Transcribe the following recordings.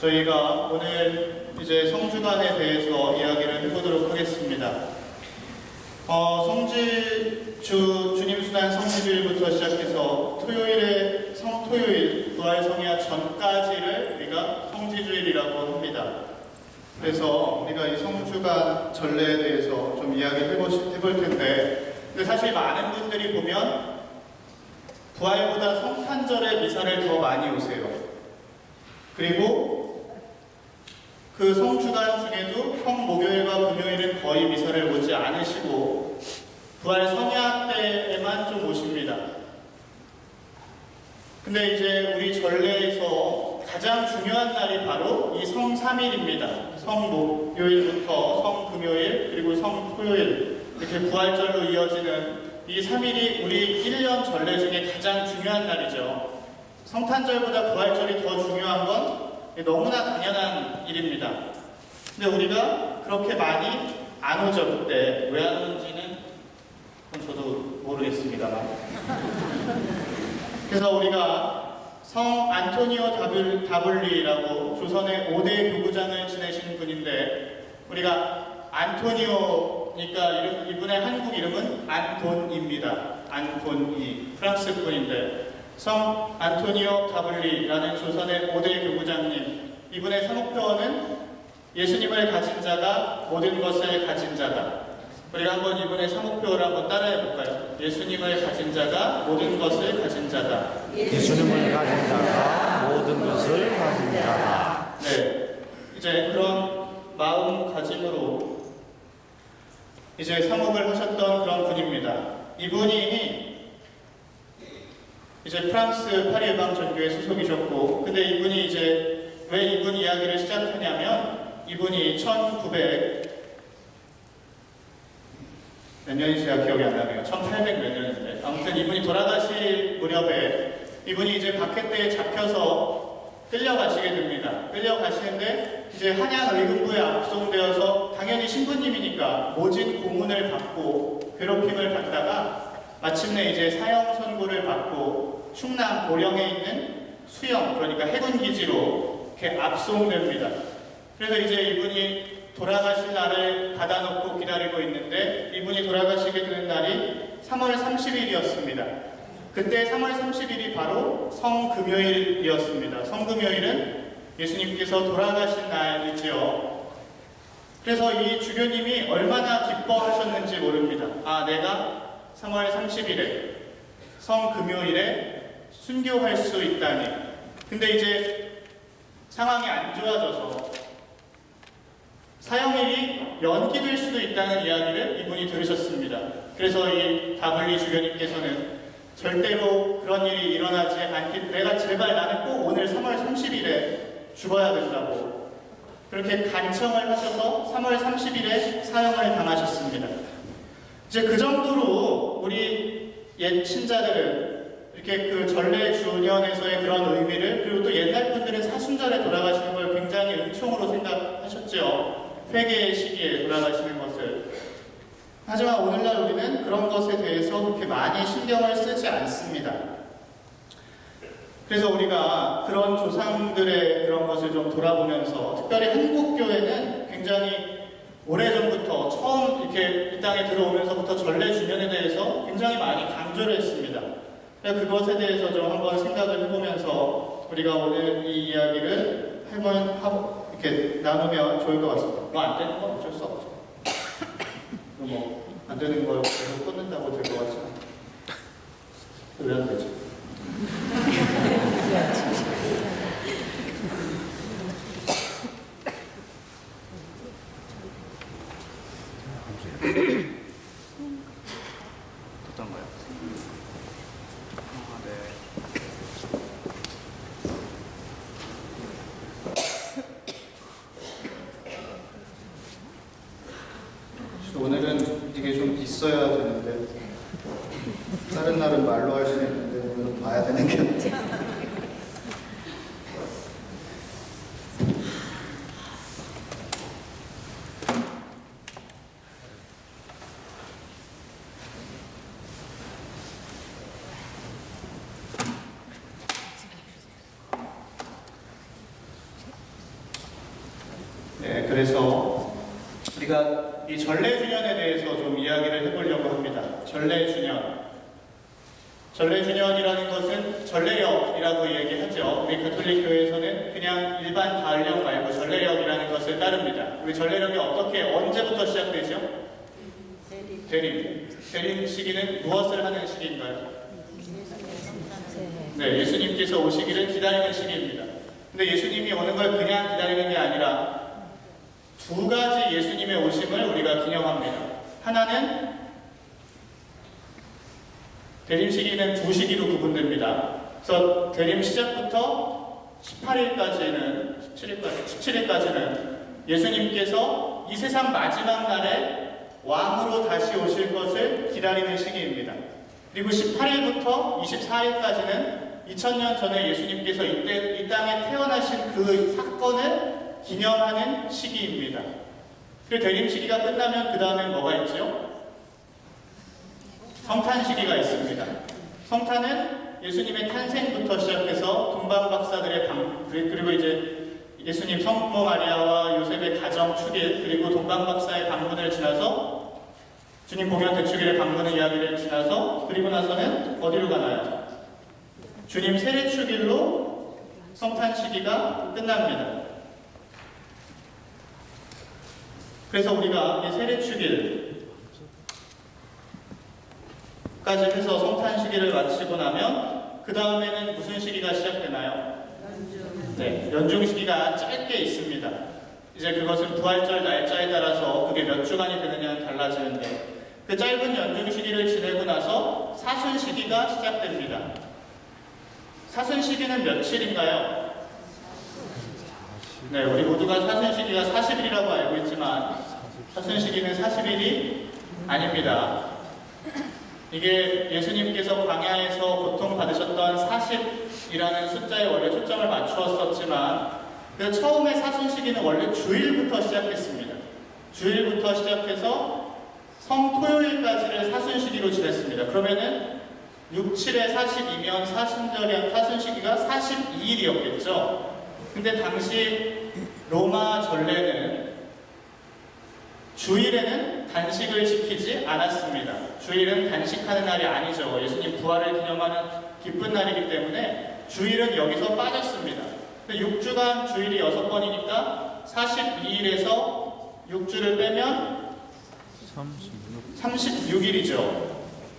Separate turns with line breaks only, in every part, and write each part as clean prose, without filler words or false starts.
저희가 오늘 이제 성주간에 대해서 이야기를 해보도록 하겠습니다. 주님 순환 성지주일부터 시작해서 토요일에 성토요일 부활 성야 전까지를 우리가 성지주일이라고 합니다. 그래서 우리가 이 성주간 전례에 대해서 좀 이야기를 해볼 텐데, 근데 사실 많은 분들이 보면 부활보다 성탄절에 미사를 더 많이 오세요. 그리고 그 성주간 중에도 성목요일과 금요일은 거의 미사를 오지 않으시고 부활 성야 때에만 좀 오십니다. 근데 이제 우리 전례에서 가장 중요한 날이 바로 이 성3일입니다. 성목요일부터 성금요일 그리고 성토요일 이렇게 부활절로 이어지는 이 3일이 우리 1년 전례 중에 가장 중요한 날이죠. 성탄절보다 부활절이 더 중요한 건 너무나 당연한 일입니다. 근데 우리가 그렇게 많이 안 오죠. 그때 왜 안 오는지는 그건 저도 모르겠습니다만. 그래서 우리가 성 안토니오 다블리라고 조선의 5대 교구장을 지내신 분인데, 우리가 안토니오니까 이분의 한국 이름은 안돈입니다. 안돈이 프랑스 분인데, 성 안토니오 다블리라는 조선의 5대 교구장님, 이분의 사목표어는 예수님을 가진 자가 모든 것을 가진 자다. 우리가 한번 이분의 사목표어를 한번 따라해 볼까요? 예수님을 가진 자가 모든 것을 가진 자다.
예수님을 가진 자가 모든 것을 가진 자다.
네, 이제 그런 마음가짐으로 이제 사목을 하셨던 그런 분입니다. 이분이 이제 프랑스 파리 예방전교회 소속이셨고, 근데 이분이 이제 왜 이분 이야기를 시작하냐면, 이분이 1900 몇 년인지 제가 기억이 안 나네요. 1800 몇 년인데, 아무튼 이분이 돌아가실 무렵에 이분이 이제 박해때에 잡혀서 끌려가시게 됩니다. 끌려가시는데 이제 한양 의금부에 압송되어서 당연히 신부님이니까 모진 고문을 받고 괴롭힘을 받다가 마침내 이제 사형 선고를 받고 충남 보령에 있는 수영, 그러니까 해군기지로 이렇게 압송됩니다. 그래서 이제 이분이 돌아가실 날을 받아놓고 기다리고 있는데, 이분이 돌아가시게 되는 날이 3월 30일이었습니다. 그때 3월 30일이 바로 성금요일이었습니다. 성금요일은 예수님께서 돌아가신 날이지요. 그래서 이 주교님이 얼마나 기뻐하셨는지 모릅니다. 아, 내가 3월 30일에 성금요일에 순교할 수 있다니. 근데 이제 상황이 안 좋아져서 사형일이 연기될 수도 있다는 이야기를 이분이 들으셨습니다. 그래서 이 다블리 주교님께서는 절대로 그런 일이 일어나지 않기, 내가 제발 나는 꼭 오늘 3월 30일에 죽어야 된다고 그렇게 간청을 하셔서 3월 30일에 사형을 당하셨습니다. 이제 그 정도로 우리 옛 신자들은 이렇게 그 전례 주년에서의 그런 의미를, 그리고 또 옛날 분들은 사순절에 돌아가시는 걸 굉장히 은총으로 생각하셨죠. 회개의 시기에 돌아가시는 것을. 하지만 오늘날 우리는 그런 것에 대해서 그렇게 많이 신경을 쓰지 않습니다. 그래서 우리가 그런 조상들의 그런 것을 좀 돌아보면서, 특별히 한국교회는 굉장히 오래전부터 처음 이렇게 이 땅에 들어오면서부터 전례 주년에 대해서 굉장히 많이 강조를 했습니다. 그래서 그것에 대해서 좀 한번 생각을 해보면서 우리가 오늘 이 이야기를 이렇게 나누면 좋을 것 같습니다. 뭐 안 되는 건 어쩔 수 없죠. 뭐 안 되는 걸 계속 끊는다고 될 것 같지 않아요. 왜 안 되지? 어떤 거요? 아, 네. 오늘은 이게 좀 있어야 되는데, 다른 날은 말로 할 수 있는데 오늘은 봐야 되는 게 그래서 우리가 이 전래주년에 대해서 좀 이야기를 해보려고 합니다. 전래주년. 전래주년이라는 것은 전래력이라고 얘기하죠. 우리 가톨릭 교회에서는 그냥 일반 가을령 말고 전래력이라는 것을 따릅니다. 우리 전래력이 언제부터 시작되죠? 대림. 대림 시기는 무엇을 하는 시기인가요? 네, 예수님께서 오시기를 기다리는 시기입니다. 근데 예수님이 오는 걸 그냥 기다리는 게 아니라 두 가지 예수님의 오심을 우리가 기념합니다. 하나는 대림 시기는 두 시기로 구분됩니다. 그래서 대림 시작부터 17일까지는 예수님께서 이 세상 마지막 날에 왕으로 다시 오실 것을 기다리는 시기입니다. 그리고 18일부터 24일까지는 2000년 전에 예수님께서 이 땅에 태어나신 그 사건을 기념하는 시기입니다. 그리고 대림 시기가 끝나면 그 다음에 뭐가 있죠? 성탄 시기가 있습니다. 성탄은 예수님의 탄생부터 시작해서 동방박사들의 그리고 이제 예수님 성모 마리아와 요셉의 가정 축일 그리고 동방박사의 방문을 지나서 주님 공연 대축일의 방문의 이야기를 지나서 그리고 나서는 어디로 가나요? 주님 세례 축일로 성탄 시기가 끝납니다. 그래서 우리가 이 세례 축일까지 해서 성탄 시기를 마치고 나면 그 다음에는 무슨 시기가 시작되나요? 네, 연중 시기가 짧게 있습니다. 이제 그것은 부활절 날짜에 따라서 그게 몇 주간이 되느냐는 달라지는데 그 짧은 연중 시기를 지내고 나서 사순 시기가 시작됩니다. 사순 시기는 며칠인가요? 네, 우리 모두가 사순 시기가 40일이라고 알고 있지만 사순 시기는 40일이 아닙니다. 이게 예수님께서 광야에서 고통받으셨던 40이라는 숫자에 원래 초점을 맞추었었지만 그 처음에 사순 시기는 원래 주일부터 시작했습니다. 주일부터 시작해서 성토요일까지를 사순 시기로 지냈습니다. 그러면은 6, 7에 40이면 사순 시기가 42일이었겠죠. 근데 당시 로마 전례는 주일에는 단식을 지키지 않았습니다. 주일은 단식하는 날이 아니죠. 예수님 부활을 기념하는 기쁜 날이기 때문에 주일은 여기서 빠졌습니다. 근데 6주간 주일이 6번이니까 42일에서 6주를 빼면 36일이죠.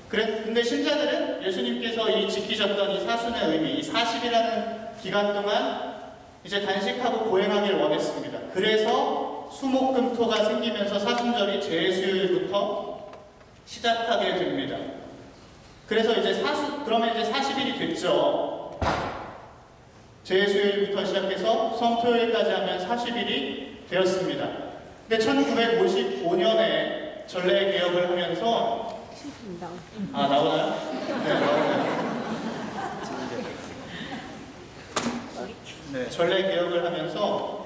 근데 신자들은 예수님께서 이 지키셨던 이 사순의 의미, 이 40이라는 기간 동안 이제 단식하고 보행하길 원했습니다. 그래서 수목금토가 생기면서 사순절이 제수요일부터 시작하게 됩니다. 그래서 이제 그러면 이제 40일이 됐죠. 제수요일부터 시작해서 성토요일까지 하면 40일이 되었습니다. 근데 1955년에 전례 개혁을 하면서 나오나요? 네, 나오나요? 네, 전례 개혁을 하면서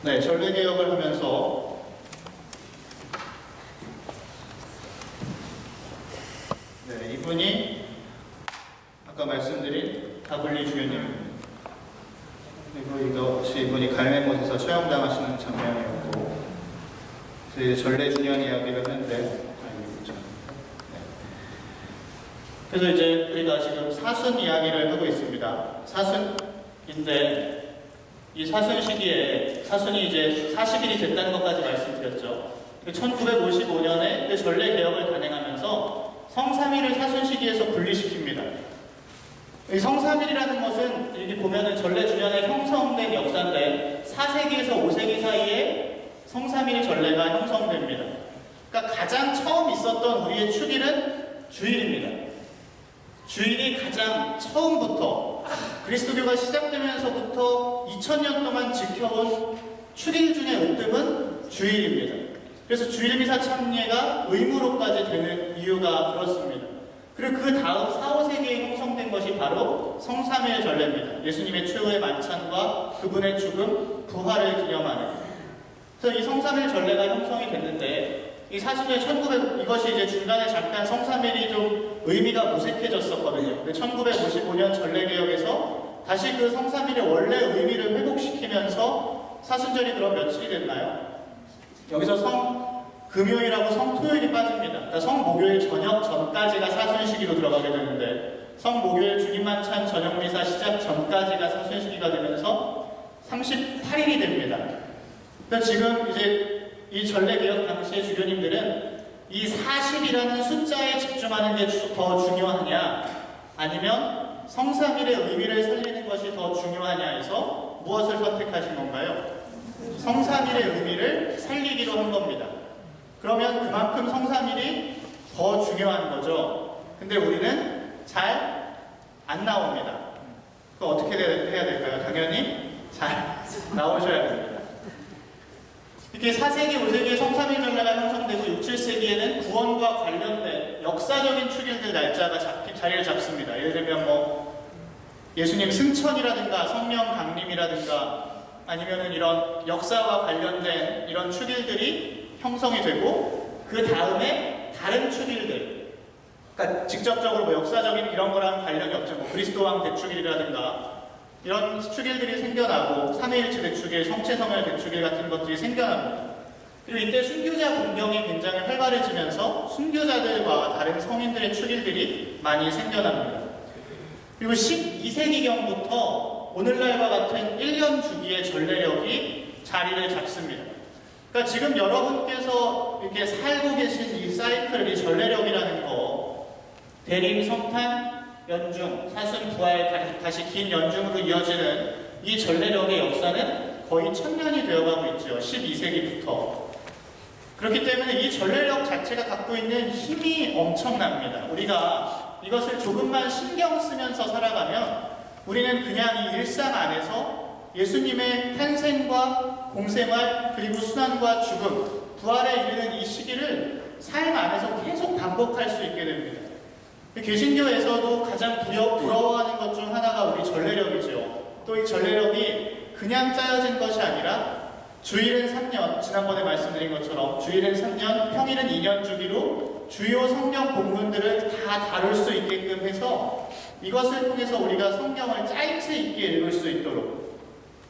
네, 전례 개혁을 하면서 네, 이분이 아까 말씀드린 다블리 주교님 그리고 이것이 이분이 갈매못에서 처형당하시는 장면이었고 그래서 전례 주년 이야기를 하는데 그래서 이제 우리가 지금 사순 이야기를 하고 있습니다. 사순인데 이 사순 시기에 사순이 이제 40일이 됐다는 것까지 말씀드렸죠. 1955년에 그 전례 개혁을 단행하면서 성삼일을 사순 시기에서 분리시킵니다. 이 성삼일이라는 것은 여기 보면은 전례 주년에 형성된 역사인데 4세기에서 5세기 사이에 성삼일 전례가 형성됩니다. 그러니까 가장 처음 있었던 우리의 축일은 주일입니다. 주일이 가장 처음부터 그리스도교가 시작되면서부터 2000년 동안 지켜온 축일 중의 으뜸은 주일입니다. 그래서 주일미사 참례가 의무로까지 되는 이유가 그렇습니다. 그리고 그 다음 4, 5세기에 형성된 것이 바로 성삼일 전례입니다. 예수님의 최후의 만찬과 그분의 죽음, 부활을 기념하는. 그래서 이 성삼일 전례가 형성이 됐는데 이 사순절 1900 이것이 이제 중간에 잠깐 성삼일이 좀 의미가 무색해졌었거든요. 근데 1955년 전례개혁에서 다시 그 성삼일의 원래 의미를 회복시키면서 사순절이 그럼 며칠이 됐나요? 여기서 성금요일하고 성토요일이 빠집니다. 그러니까 성목요일 저녁 전까지가 사순시기로 들어가게 되는데 성목요일 주님만찬 저녁미사 시작 전까지가 사순시기가 되면서 38일이 됩니다. 그러니까 지금 이제 이 전례개혁 당시의 주교님들은 이 40이라는 숫자에 집중하는 게 더 중요하냐 아니면 성삼일의 의미를 살리는 것이 더 중요하냐 해서 무엇을 선택하신 건가요? 성삼일의 의미를 살리기로 한 겁니다. 그러면 그만큼 성삼일이 더 중요한 거죠. 근데 우리는 잘 안 나옵니다. 그럼 어떻게 해야 될까요? 당연히 잘 나오셔야 됩니다. 이렇게 4세기, 5세기에 성삼일 전례가 형성되고 6, 7세기에는 구원과 관련된 역사적인 축일들 날짜가 자리를 잡습니다. 예를 들면 뭐 예수님 승천이라든가 성령 강림이라든가 아니면은 이런 역사와 관련된 이런 축일들이 형성이 되고 그 다음에 다른 축일들 그러니까 직접적으로 뭐 역사적인 이런 거랑 관련이 없죠. 뭐 그리스도왕 대축일이라든가 이런 축일들이 생겨나고 삼위일체 대축일, 성체성혈 대축일 같은 것들이 생겨납니다. 그리고 이때 순교자 공경이 굉장히 활발해지면서 순교자들과 다른 성인들의 축일들이 많이 생겨납니다. 그리고 12세기경부터 오늘날과 같은 1년 주기의 전례력이 자리를 잡습니다. 그러니까 지금 여러분께서 이렇게 살고 계신 이 사이클, 이 전례력이라는 거 대림, 성탄, 연중, 사순, 부활, 다시 긴 연중으로 이어지는 이 전례력의 역사는 거의 1000년이 되어가고 있죠. 12세기부터. 그렇기 때문에 이 전례력 자체가 갖고 있는 힘이 엄청납니다. 우리가 이것을 조금만 신경 쓰면서 살아가면 우리는 그냥 이 일상 안에서 예수님의 탄생과 공생활 그리고 순환과 죽음, 부활에 이르는 이 시기를 삶 안에서 계속 반복할 수 있게 됩니다. 개신교에서도 가장 부러워하는 것 중 하나가 우리 전례력이죠. 또 이 전례력이 그냥 짜여진 것이 아니라 주일은 3년, 지난번에 말씀드린 것처럼 주일은 3년, 평일은 2년 주기로 주요 성경 본문들을 다 다룰 수 있게끔 해서 이것을 통해서 우리가 성경을 짜임새 있게 읽을 수 있도록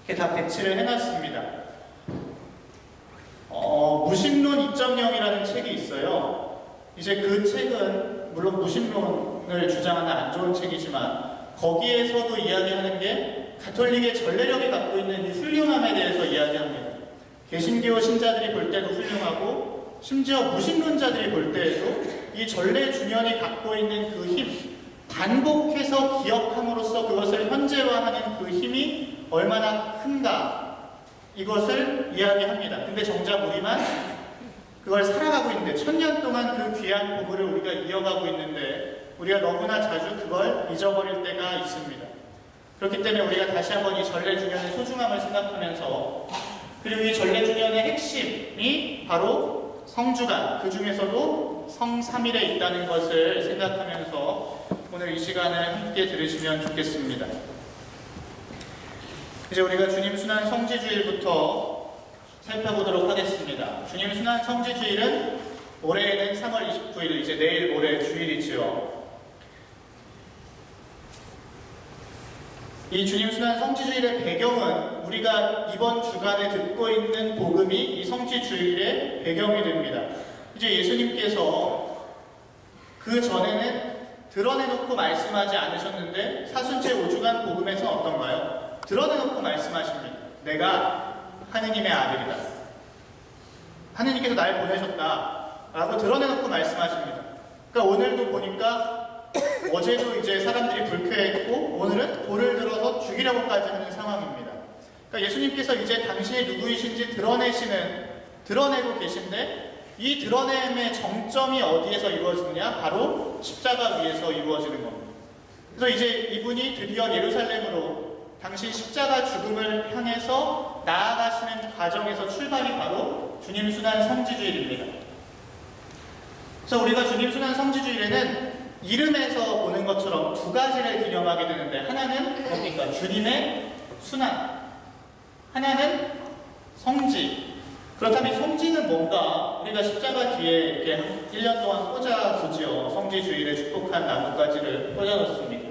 이렇게 다 배치를 해놨습니다. 무신론 2.0이라는 책이 있어요. 이제 그 책은 물론 무신론을 주장하는 안 좋은 책이지만 거기에서도 이야기하는 게 가톨릭의 전례력이 갖고 있는 이 훌륭함에 대해서 이야기합니다. 개신교 신자들이 볼 때도 훌륭하고 심지어 무신론자들이 볼 때에도 이 전례 주년이 갖고 있는 그 힘, 반복해서 기억함으로써 그것을 현재화하는 그 힘이 얼마나 큰가 이것을 이야기합니다. 근데 정작 우리만 그걸 살아가고 있는데 1000년 동안 그 귀한 보물을 우리가 이어가고 있는데 우리가 너무나 자주 그걸 잊어버릴 때가 있습니다. 그렇기 때문에 우리가 다시 한번 이 전례주년의 소중함을 생각하면서 그리고 이 전례주년의 핵심이 바로 성주간, 그 중에서도 성삼일에 있다는 것을 생각하면서 오늘 이 시간을 함께 들으시면 좋겠습니다. 이제 우리가 주님 순환 성지주일부터 살펴보도록 하겠습니다. 주님 순환 성지주일은 올해에는 3월 29일, 이제 내일 모레 주일이지요. 이 주님 순환 성지주일의 배경은 우리가 이번 주간에 듣고 있는 복음이 이 성지주일의 배경이 됩니다. 이제 예수님께서 그 전에는 드러내놓고 말씀하지 않으셨는데 사순절 5주간 복음에서 어떤가요? 드러내놓고 말씀하십니다. 내가 하느님의 아들이다. 하느님께서 날 보내셨다. 라고 드러내놓고 말씀하십니다. 그러니까 오늘도 보니까 어제도 이제 사람들이 불쾌했고 오늘은 돌을 들어서 죽이려고까지 하는 상황입니다. 그러니까 예수님께서 이제 당신이 누구이신지 드러내고 계신데 이 드러냄의 정점이 어디에서 이루어지느냐? 바로 십자가 위에서 이루어지는 겁니다. 그래서 이제 이분이 드디어 예루살렘으로 당신 십자가 죽음을 향해서 나아가시는 과정에서 출발이 바로 주님 순환 성지주일입니다. 그래서 우리가 주님 순환 성지주일에는 이름에서 보는 것처럼 두 가지를 기념하게 되는데 하나는 뭡니까? 주님의 순환. 하나는 성지. 그렇다면 성지는 뭔가? 우리가 십자가 뒤에 이렇게 1년 동안 꽂아두지요. 성지 주일에 축복한 나뭇가지를 꽂아놓습니다.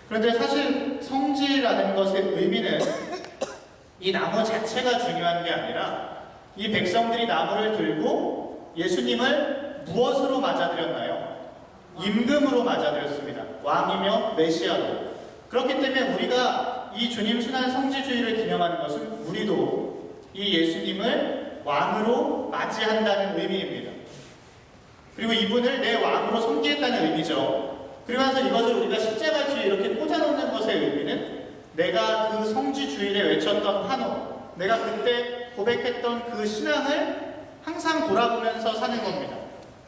그런데 사실 성지라는 것의 의미는 이 나무 자체가 중요한 게 아니라 이 백성들이 나무를 들고 예수님을 무엇으로 맞아들였나요? 임금으로 맞아들였습니다. 왕이며 메시아로. 그렇기 때문에 우리가 이 주님 순환 성지주의를 기념하는 것은 우리도 이 예수님을 왕으로 맞이한다는 의미입니다. 그리고 이분을 내 왕으로 섬기겠다는 의미죠. 그러면서 이것을 우리가 십자가 뒤에 이렇게 꽂아놓는 것의 의미는 내가 그 성지주일에 외쳤던 환호, 내가 그때 고백했던 그 신앙을 항상 돌아보면서 사는 겁니다.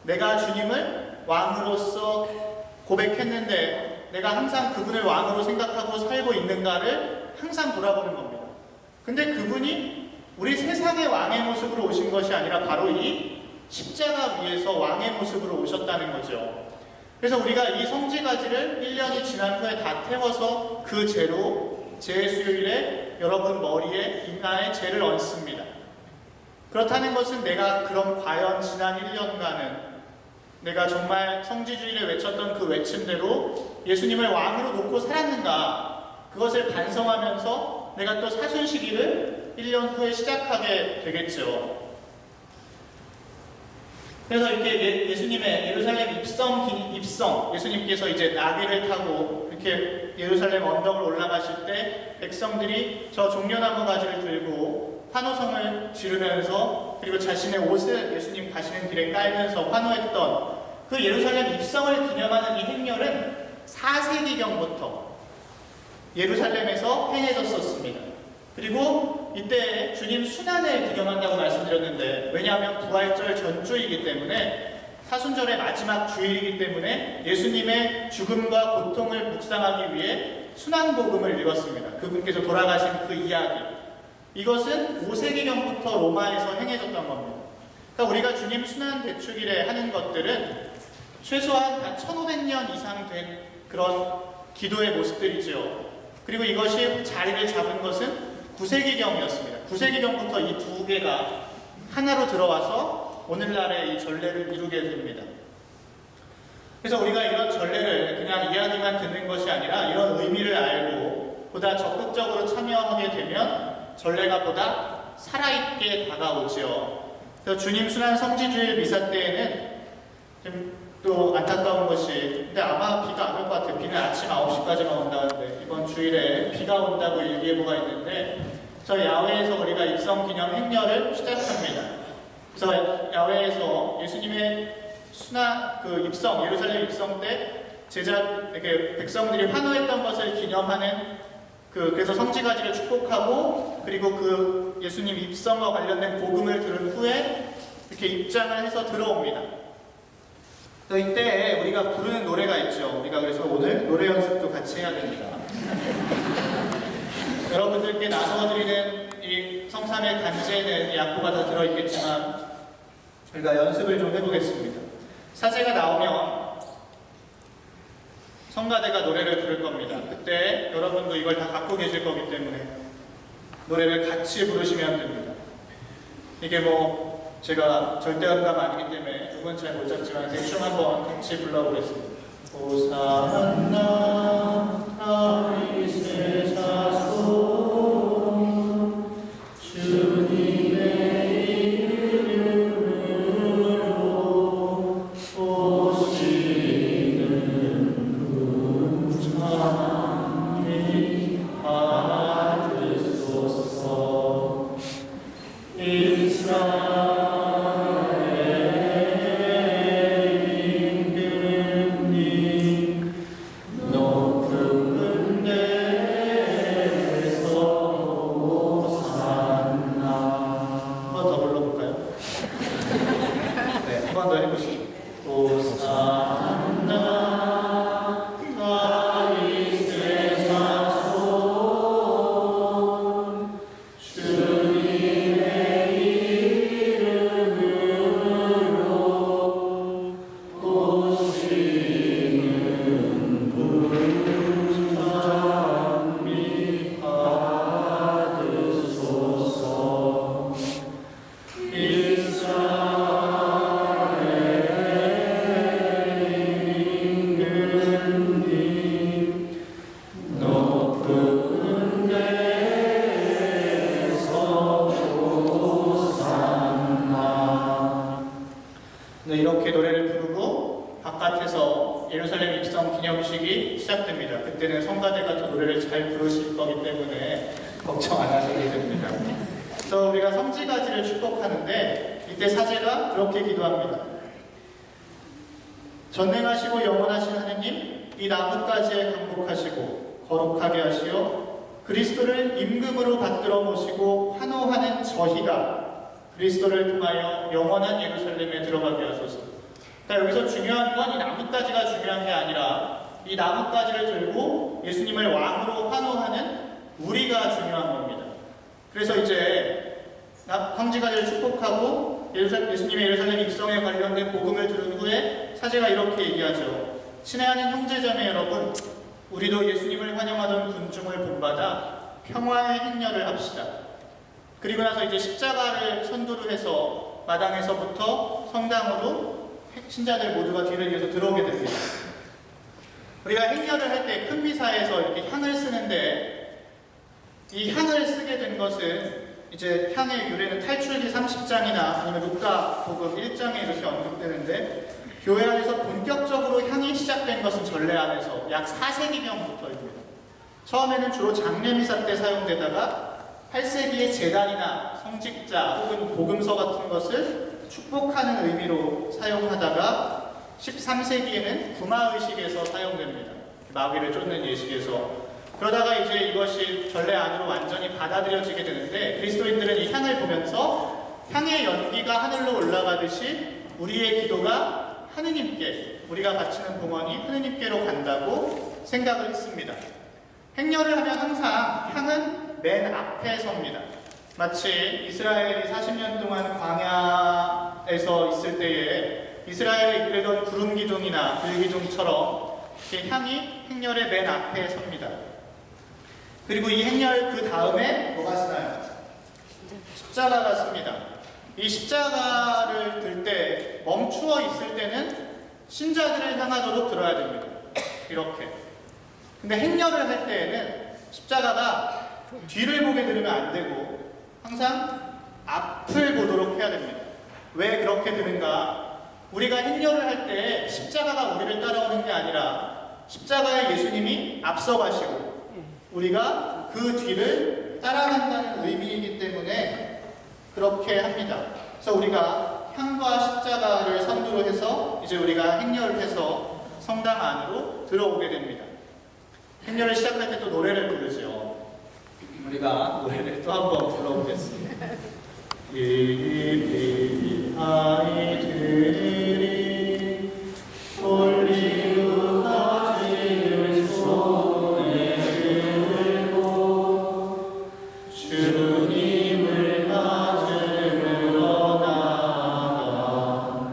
내가 주님을 왕으로서 고백했는데 내가 항상 그분을 왕으로 생각하고 살고 있는가를 항상 돌아보는 겁니다. 근데 그분이 우리 세상의 왕의 모습으로 오신 것이 아니라 바로 이 십자가 위에서 왕의 모습으로 오셨다는 거죠. 그래서 우리가 이 성지가지를 1년이 지난 후에 다 태워서 그 재로 재수요일에 여러분 머리에 이마에 재를 얹습니다. 그렇다는 것은 내가 그럼 과연 지난 1년간은 내가 정말 성지주일에 외쳤던 그 외침대로 예수님을 왕으로 놓고 살았는가, 그것을 반성하면서 내가 또 사순시기를 1년 후에 시작하게 되겠죠. 그래서 이렇게 예수님의 예루살렘 입성, 예수님께서 이제 나귀를 타고 이렇게 예루살렘 언덕을 올라가실 때 백성들이 저 종려나무 가지를 들고 환호성을 지르면서 그리고 자신의 옷을 예수님 가시는 길에 깔면서 환호했던 그 예루살렘 입성을 기념하는 이 행렬은 4세기경부터 예루살렘에서 행해졌었습니다. 그리고 이때 주님 순환을 기념한다고 말씀드렸는데, 왜냐하면 부활절 전주이기 때문에 사순절의 마지막 주일이기 때문에 예수님의 죽음과 고통을 묵상하기 위해 순환복음을 읽었습니다. 그분께서 돌아가신 그 이야기. 이것은 5세기경부터 로마에서 행해졌던 겁니다. 그러니까 우리가 주님 순환 대축일에 하는 것들은 최소한 한 1500년 이상 된 그런 기도의 모습들이죠. 그리고 이것이 자리를 잡은 것은 9세기경이었습니다. 9세기경부터 이 두 개가 하나로 들어와서 오늘날의 이 전례를 이루게 됩니다. 그래서 우리가 이런 전례를 그냥 이야기만 듣는 것이 아니라 이런 의미를 알고 보다 적극적으로 참여하게 되면 전례가 보다 살아있게 다가오지요. 그래서 주님 순환 성지주일 미사 때에는 좀 또 안타까운 것이, 근데 아마 비가 안 올 것 같아요. 비는 아침 9시까지만 온다는데 이번 주일에 비가 온다고 일기예보가 있는데, 저 야외에서 우리가 입성 기념 행렬을 시작합니다. 그래서 야외에서 예수님의 순환 입성, 예루살렘 입성 때 이렇게 백성들이 환호했던 것을 기념하는 그래서 성지가지를 축복하고, 그리고 그 예수님 입성과 관련된 복음을 들은 후에 이렇게 입장을 해서 들어옵니다. 이때 우리가 부르는 노래가 있죠. 우리가 그래서 오늘 노래 연습도 같이 해야 됩니다. 여러분들께 나눠드리는 이 성삼의 간제는 이 악보가 다 들어있겠지만 우리가 연습을 좀 해보겠습니다. 사제가 나오면 성가대가 노래를 부를 겁니다. 그때 여러분도 이걸 다 갖고 계실 거기 때문에 노래를 같이 부르시면 됩니다. 이게 제가 절대음감 아니기 때문에 음은 잘 못 잡지만 대충 한번 같이 불러보겠습니다. 호산나 다윗의 자손 주님의 이름으로 오시는 분자니 받으소서. 이스라엘 네, 이렇게 노래를 부르고 바깥에서 예루살렘 입성 기념식이 시작됩니다. 그때는 성가대가 더 노래를 잘 부르실 거기 때문에 걱정 안 하셔도 됩니다. 그래서 우리가 성지가지를 축복하는데 이때 사제가 그렇게 기도합니다. 전능하시고 영원하신 하느님, 이 나뭇가지에 강복하시고 거룩하게 하시어 그리스도를 임금으로 받들어 모시고 환호하는 저희가 그리스도를 통하여 영원한 예루살렘에 들어가게 하소서. 그러니까 여기서 중요한 건 이 나뭇가지가 중요한 게 아니라 이 나뭇가지를 들고 예수님을 왕으로 환호하는 우리가 중요한 겁니다. 그래서 이제 황지가지를 축복하고 예수님의 예루살렘 입성에 관련된 복음을 들은 후에 사제가 이렇게 얘기하죠. 친애하는 형제자매 여러분, 우리도 예수님을 환영하던 군중을 본받아 평화의 행렬을 합시다. 그리고 나서 이제 십자가를 선두로 해서 마당에서부터 성당으로 신자들 모두가 뒤를 이어서 들어오게 됩니다. 우리가 행렬을 할 때 큰 미사에서 이렇게 향을 쓰는데 이 향을 쓰게 된 것은 이제 향의 유래는 탈출기 30장이나 아니면 루카 복음 1장에 이렇게 언급되는데 교회 안에서 본격적으로 향이 시작된 것은 전례 안에서 약 4세기경부터입니다. 처음에는 주로 장례미사 때 사용되다가 8세기에 제단이나 성직자 혹은 복음서 같은 것을 축복하는 의미로 사용하다가 13세기에는 구마의식에서 사용됩니다. 마귀를 쫓는 예식에서. 그러다가 이제 이것이 전례 안으로 완전히 받아들여지게 되는데 그리스도인들은 이 향을 보면서 향의 연기가 하늘로 올라가듯이 우리의 기도가 하느님께, 우리가 바치는 봉헌이 하느님께로 간다고 생각을 했습니다. 행렬을 하면 항상 향은 맨 앞에 섭니다. 마치 이스라엘이 40년 동안 광야에서 있을 때에 이스라엘을 이끌던 구름기둥이나 들기둥처럼 향이 행렬의 맨 앞에 섭니다. 그리고 이 행렬 그 다음에 뭐가 쓰나요? 십자가가 씁니다. 이 십자가를 들 때 멈추어 있을 때는 신자들을 향하도록 들어야 됩니다. 이렇게. 근데 행렬을 할 때에는 십자가가 뒤를 보게 들으면 안 되고 항상 앞을 보도록 해야 됩니다. 왜 그렇게 되는가? 우리가 행렬을 할 때 십자가가 우리를 따라오는 게 아니라 십자가의 예수님이 앞서가시고 우리가 그 뒤를 따라간다는 의미이기 때문에 그렇게 합니다. 그래서 우리가 향과 십자가를 선두로 해서 이제 우리가 행렬을 해서 성당 안으로 들어오게 됩니다. 행렬을 시작할 때 또 노래를 부르죠. 우리가 노래를 또 한번 불러보겠습니다. 이 아이들이 올리고 가지를 손에 들고 주님을 맞으러 나가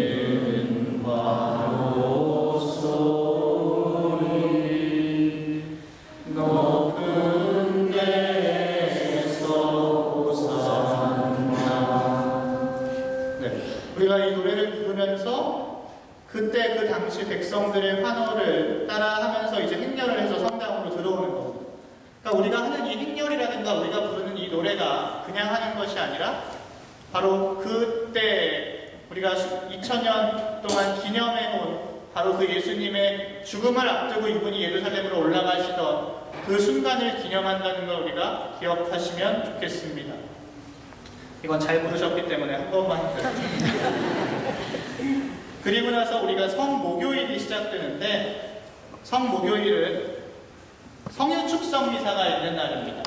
외치는 바로 소리 높은 데서 호산나. 우리가 이 노래를 부르면서 그때 그 당시 백성들의 환호를 따라하면서 이제 행렬을 해서 성당으로 들어오는 겁니다. 그러니까 우리가 하는 이 행렬이라든가 우리가 부르는 이 노래가 그냥 하는 것이 아니라 바로 그때 우리가 2000년 동안 기념해놓은 바로 그 예수님의 죽음을 앞두고 이분이 예루살렘으로 올라가시던 그 순간을 기념한다는 걸 우리가 기억하시면 좋겠습니다. 이건 잘 부르셨기 때문에 한 번만 해주세요. 그리고 나서 우리가 성목요일이 시작되는데 성목요일은 성유축성 미사가 있는 날입니다.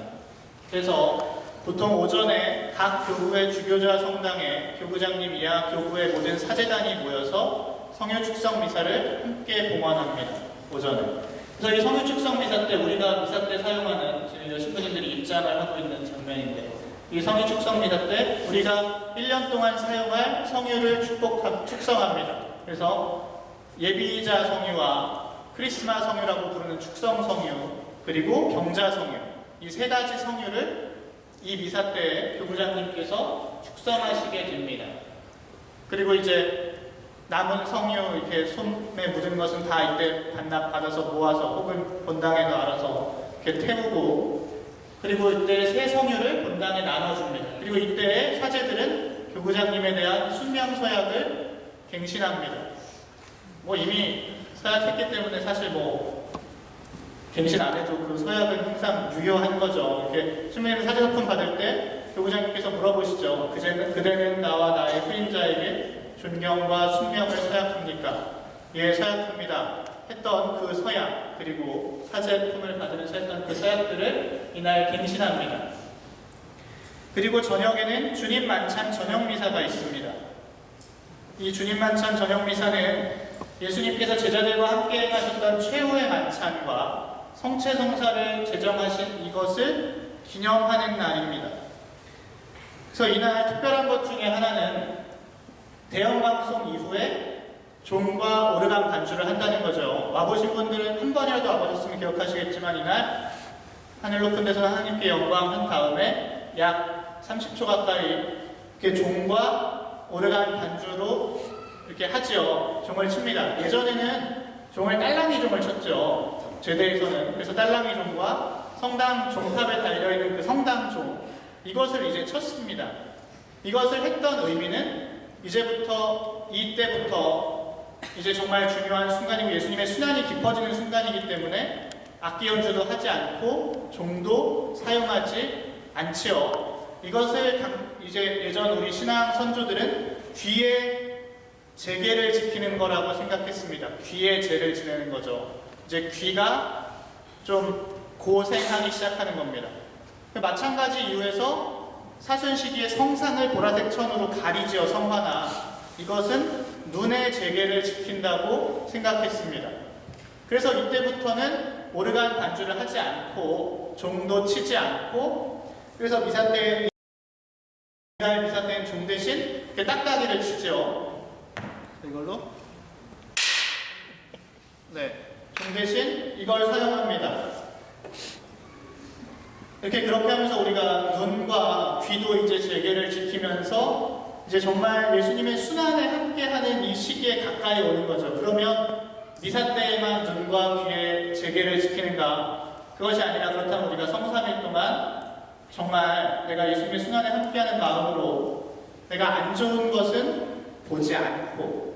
그래서 보통 오전에 각 교구의 주교자 성당에 교구장님 이하 교구의 모든 사제단이 모여서 성유축성 미사를 함께 봉헌합니다. 오전에. 그래서 이 성유축성 미사 때 우리가 미사 때 사용하는 지금 신부님들이 입장을 하고 있는 장면인데 이 성유축성 미사 때 우리가 1년 동안 사용할 성유를 축성합니다. 그래서 예비자 성유와 크리스마 성유라고 부르는 축성 성유 그리고 경자 성유 이 세 가지 성유를 이 미사 때 교구장님께서 축성하시게 됩니다. 그리고 이제 남은 성유 이렇게 손에 묻은 것은 다 이때 반납받아서 모아서 혹은 본당에도 알아서 이렇게 태우고 그리고 이때 새 성유를 본당에 나눠줍니다. 그리고 이때 사제들은 교구장님에 대한 순명 서약을 갱신합니다. 뭐 이미 서약했기 때문에 사실 뭐 갱신 안 해도 그 서약은 항상 유효한 거죠. 이렇게 신부님 사제소품 받을 때 교구장님께서 물어보시죠. 그대는 나와 나의 후임자에게 존경과 순명을 서약합니까? 예, 서약합니다. 했던 그 서약, 그리고 사제품을 받으면서 했던 그 서약들을 이날 갱신합니다. 그리고 저녁에는 주님 만찬 저녁 미사가 있습니다. 이 주님 만찬 저녁 미사는 예수님께서 제자들과 함께 행하셨던 최후의 만찬과 성체성사를 제정하신 이것을 기념하는 날입니다. 그래서 이날 특별한 것 중에 하나는 대형방송 이후에 종과 오르간 반주를 한다는 거죠. 와보신 분들은 한 번이라도 와보셨으면 기억하시겠지만 이날 하늘 높은 데서 하나님께 영광한 다음에 약 30초 가까이 이렇게 종과 오르간 반주로 이렇게 하지요. 종을 칩니다. 예전에는 종을 딸랑이 종을 쳤죠. 제대에서는. 그래서 딸랑이 종과 성당 종탑에 달려있는 그 성당 종, 이것을 이제 쳤습니다. 이것을 했던 의미는 이때부터 이제 정말 중요한 순간이고 예수님의 순환이 깊어지는 순간이기 때문에 악기 연주도 하지 않고 종도 사용하지 않지요. 이것을 이제 예전 우리 신앙 선조들은 귀의 제계를 지키는 거라고 생각했습니다. 귀의 제를 지내는 거죠. 이제 귀가 좀 고생하기 시작하는 겁니다. 마찬가지 이유에서 사순 시기에 성상을 보라색 천으로 가리지어 성화나 이것은 눈의 재계를 지킨다고 생각했습니다. 그래서 이때부터는 오르간 반주를 하지 않고 종도 치지 않고 그래서 미사 때는 종 대신 딱따기를 치죠. 이걸로 종 대신 이걸 사용합니다. 그렇게 하면서 우리가 눈과 귀도 이제 재계를 지키면서 이제 정말 예수님의 순환에 함께하는 이 시기에 가까이 오는 거죠. 그러면 미사 때에만 눈과 귀의 재계를 지키는가? 그것이 아니라 그렇다면 우리가 성삼일 동안 정말 내가 예수님의 순환에 함께하는 마음으로 내가 안 좋은 것은 보지 않고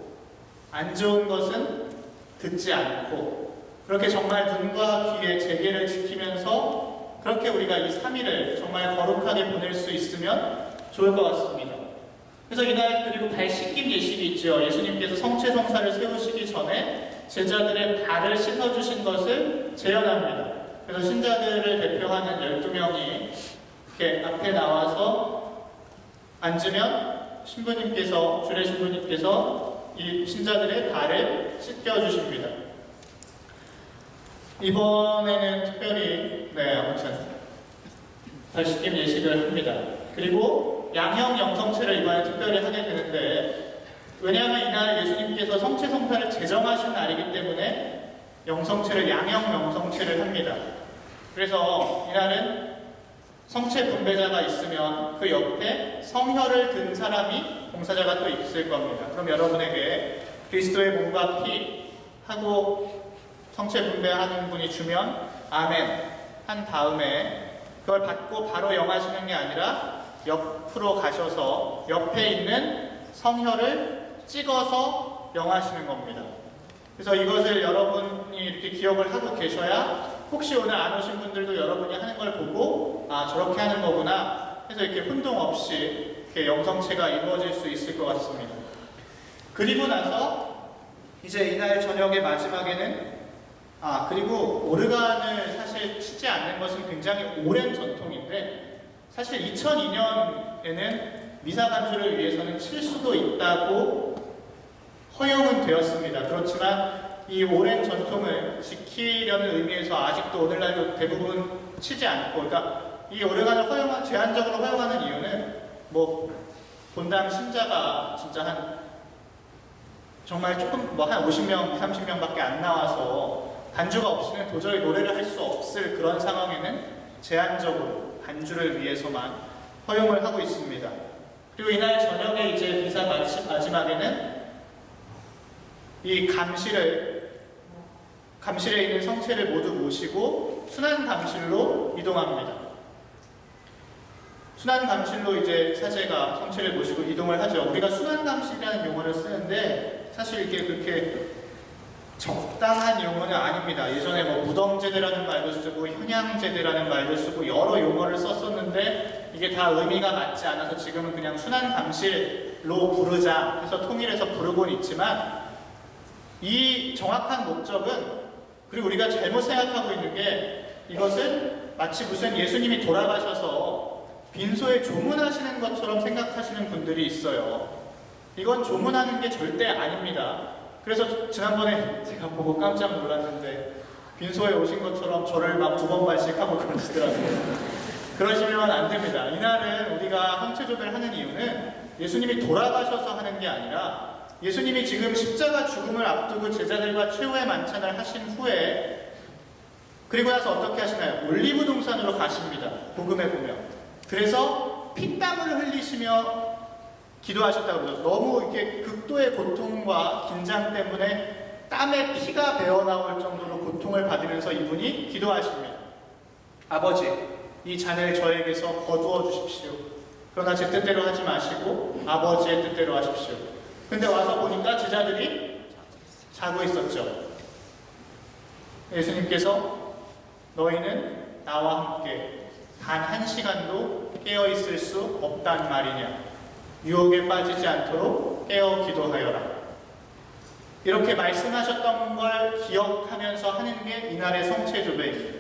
안 좋은 것은 듣지 않고 그렇게 정말 눈과 귀의 재계를 지키면서 그렇게 우리가 이 3일을 정말 거룩하게 보낼 수 있으면 좋을 것 같습니다. 그래서 이날 그리고 발 씻김 예식이 있죠. 예수님께서 성체성사를 세우시기 전에 제자들의 발을 씻어주신 것을 재현합니다. 그래서 신자들을 대표하는 12명이 이렇게 앞에 나와서 앉으면 주례 신부님께서 이 신자들의 발을 씻겨주십니다. 이번에는 특별히 아무튼 발 씻김 예식을 합니다. 그리고 양형 영성체를 이번에 특별히 하게 되는데 왜냐하면 이날 예수님께서 성체성사를 제정하신 날이기 때문에 영성체를 양형 영성체를 합니다. 그래서 이날은 성체 분배자가 있으면 그 옆에 성혈을 든 사람이 봉사자가 또 있을 겁니다. 그럼 여러분에게 그리스도의 몸과 피 하고 성체 분배하는 분이 주면 아멘 한 다음에 그걸 받고 바로 영하시는 게 아니라 옆으로 가셔서 옆에 있는 성혈을 찍어서 영하시는 겁니다. 그래서 이것을 여러분이 이렇게 기억을 하고 계셔야 혹시 오늘 안 오신 분들도 여러분이 하는 걸 보고 아 저렇게 하는 거구나 해서 이렇게 혼동 없이 이렇게 영성체가 이루어질 수 있을 것 같습니다. 그리고 나서 이제 이날 저녁의 마지막에는 그리고 오르간을 사실 치지 않는 것은 굉장히 오랜 전통인데 사실 2002년에는 미사 반주를 위해서는 칠 수도 있다고 허용은 되었습니다. 그렇지만 이 오랜 전통을 지키려는 의미에서 아직도 오늘날도 대부분 치지 않고 그러니까 이 오르간을 제한적으로 허용하는 이유는 본당 신자가 진짜 정말 조금 한 50명, 30명밖에 안 나와서 반주가 없이는 도저히 노래를 할 수 없을 그런 상황에는 제한적으로 반주를 위해서만 허용을 하고 있습니다. 그리고 이날 저녁에 이제 미사 마지막에는 이 감실에 있는 성체를 모두 모시고 순환 감실로 이동합니다. 순환감실로 이제 사제가 성체를 모시고 이동을 하죠. 우리가 순환감실이라는 용어를 쓰는데 사실 이게 그렇게 적당한 용어는 아닙니다. 예전에 뭐 무덤제대라는 말도 쓰고 현양제대라는 말도 쓰고 여러 용어를 썼었는데 이게 다 의미가 맞지 않아서 지금은 그냥 순환감실로 부르자 해서 통일해서 부르곤 있지만 이 정확한 목적은, 그리고 우리가 잘못 생각하고 있는 게 이것은 마치 무슨 예수님이 돌아가셔서 빈소에 조문하시는 것처럼 생각하시는 분들이 있어요. 이건 조문하는 게 절대 아닙니다. 그래서 지난번에 제가 보고 깜짝 놀랐는데 빈소에 오신 것처럼 저를 막 2번 발씩하고 그러시더라고요. 그러시면 안 됩니다. 이날은 우리가 형체조배를 하는 이유는 예수님이 돌아가셔서 하는 게 아니라 예수님이 지금 십자가 죽음을 앞두고 제자들과 최후의 만찬을 하신 후에 그리고 나서 어떻게 하시나요? 올리브 동산으로 가십니다. 복음에 보면. 그래서 피땀을 흘리시며 기도하셨다고 그러죠. 너무 이렇게 극도의 고통과 긴장 때문에 땀에 피가 배어나올 정도로 고통을 받으면서 이분이 기도하십니다. 아버지, 이 잔을 저에게서 거두어 주십시오. 그러나 제 뜻대로 하지 마시고 아버지의 뜻대로 하십시오. 근데 와서 보니까 제자들이 자고 있었죠. 예수님께서 너희는 나와 함께 단 1시간도 깨어있을 수 없단 말이냐. 유혹에 빠지지 않도록 깨어 기도하여라. 이렇게 말씀하셨던 걸 기억하면서 하는 게 이날의 성체조배입니다.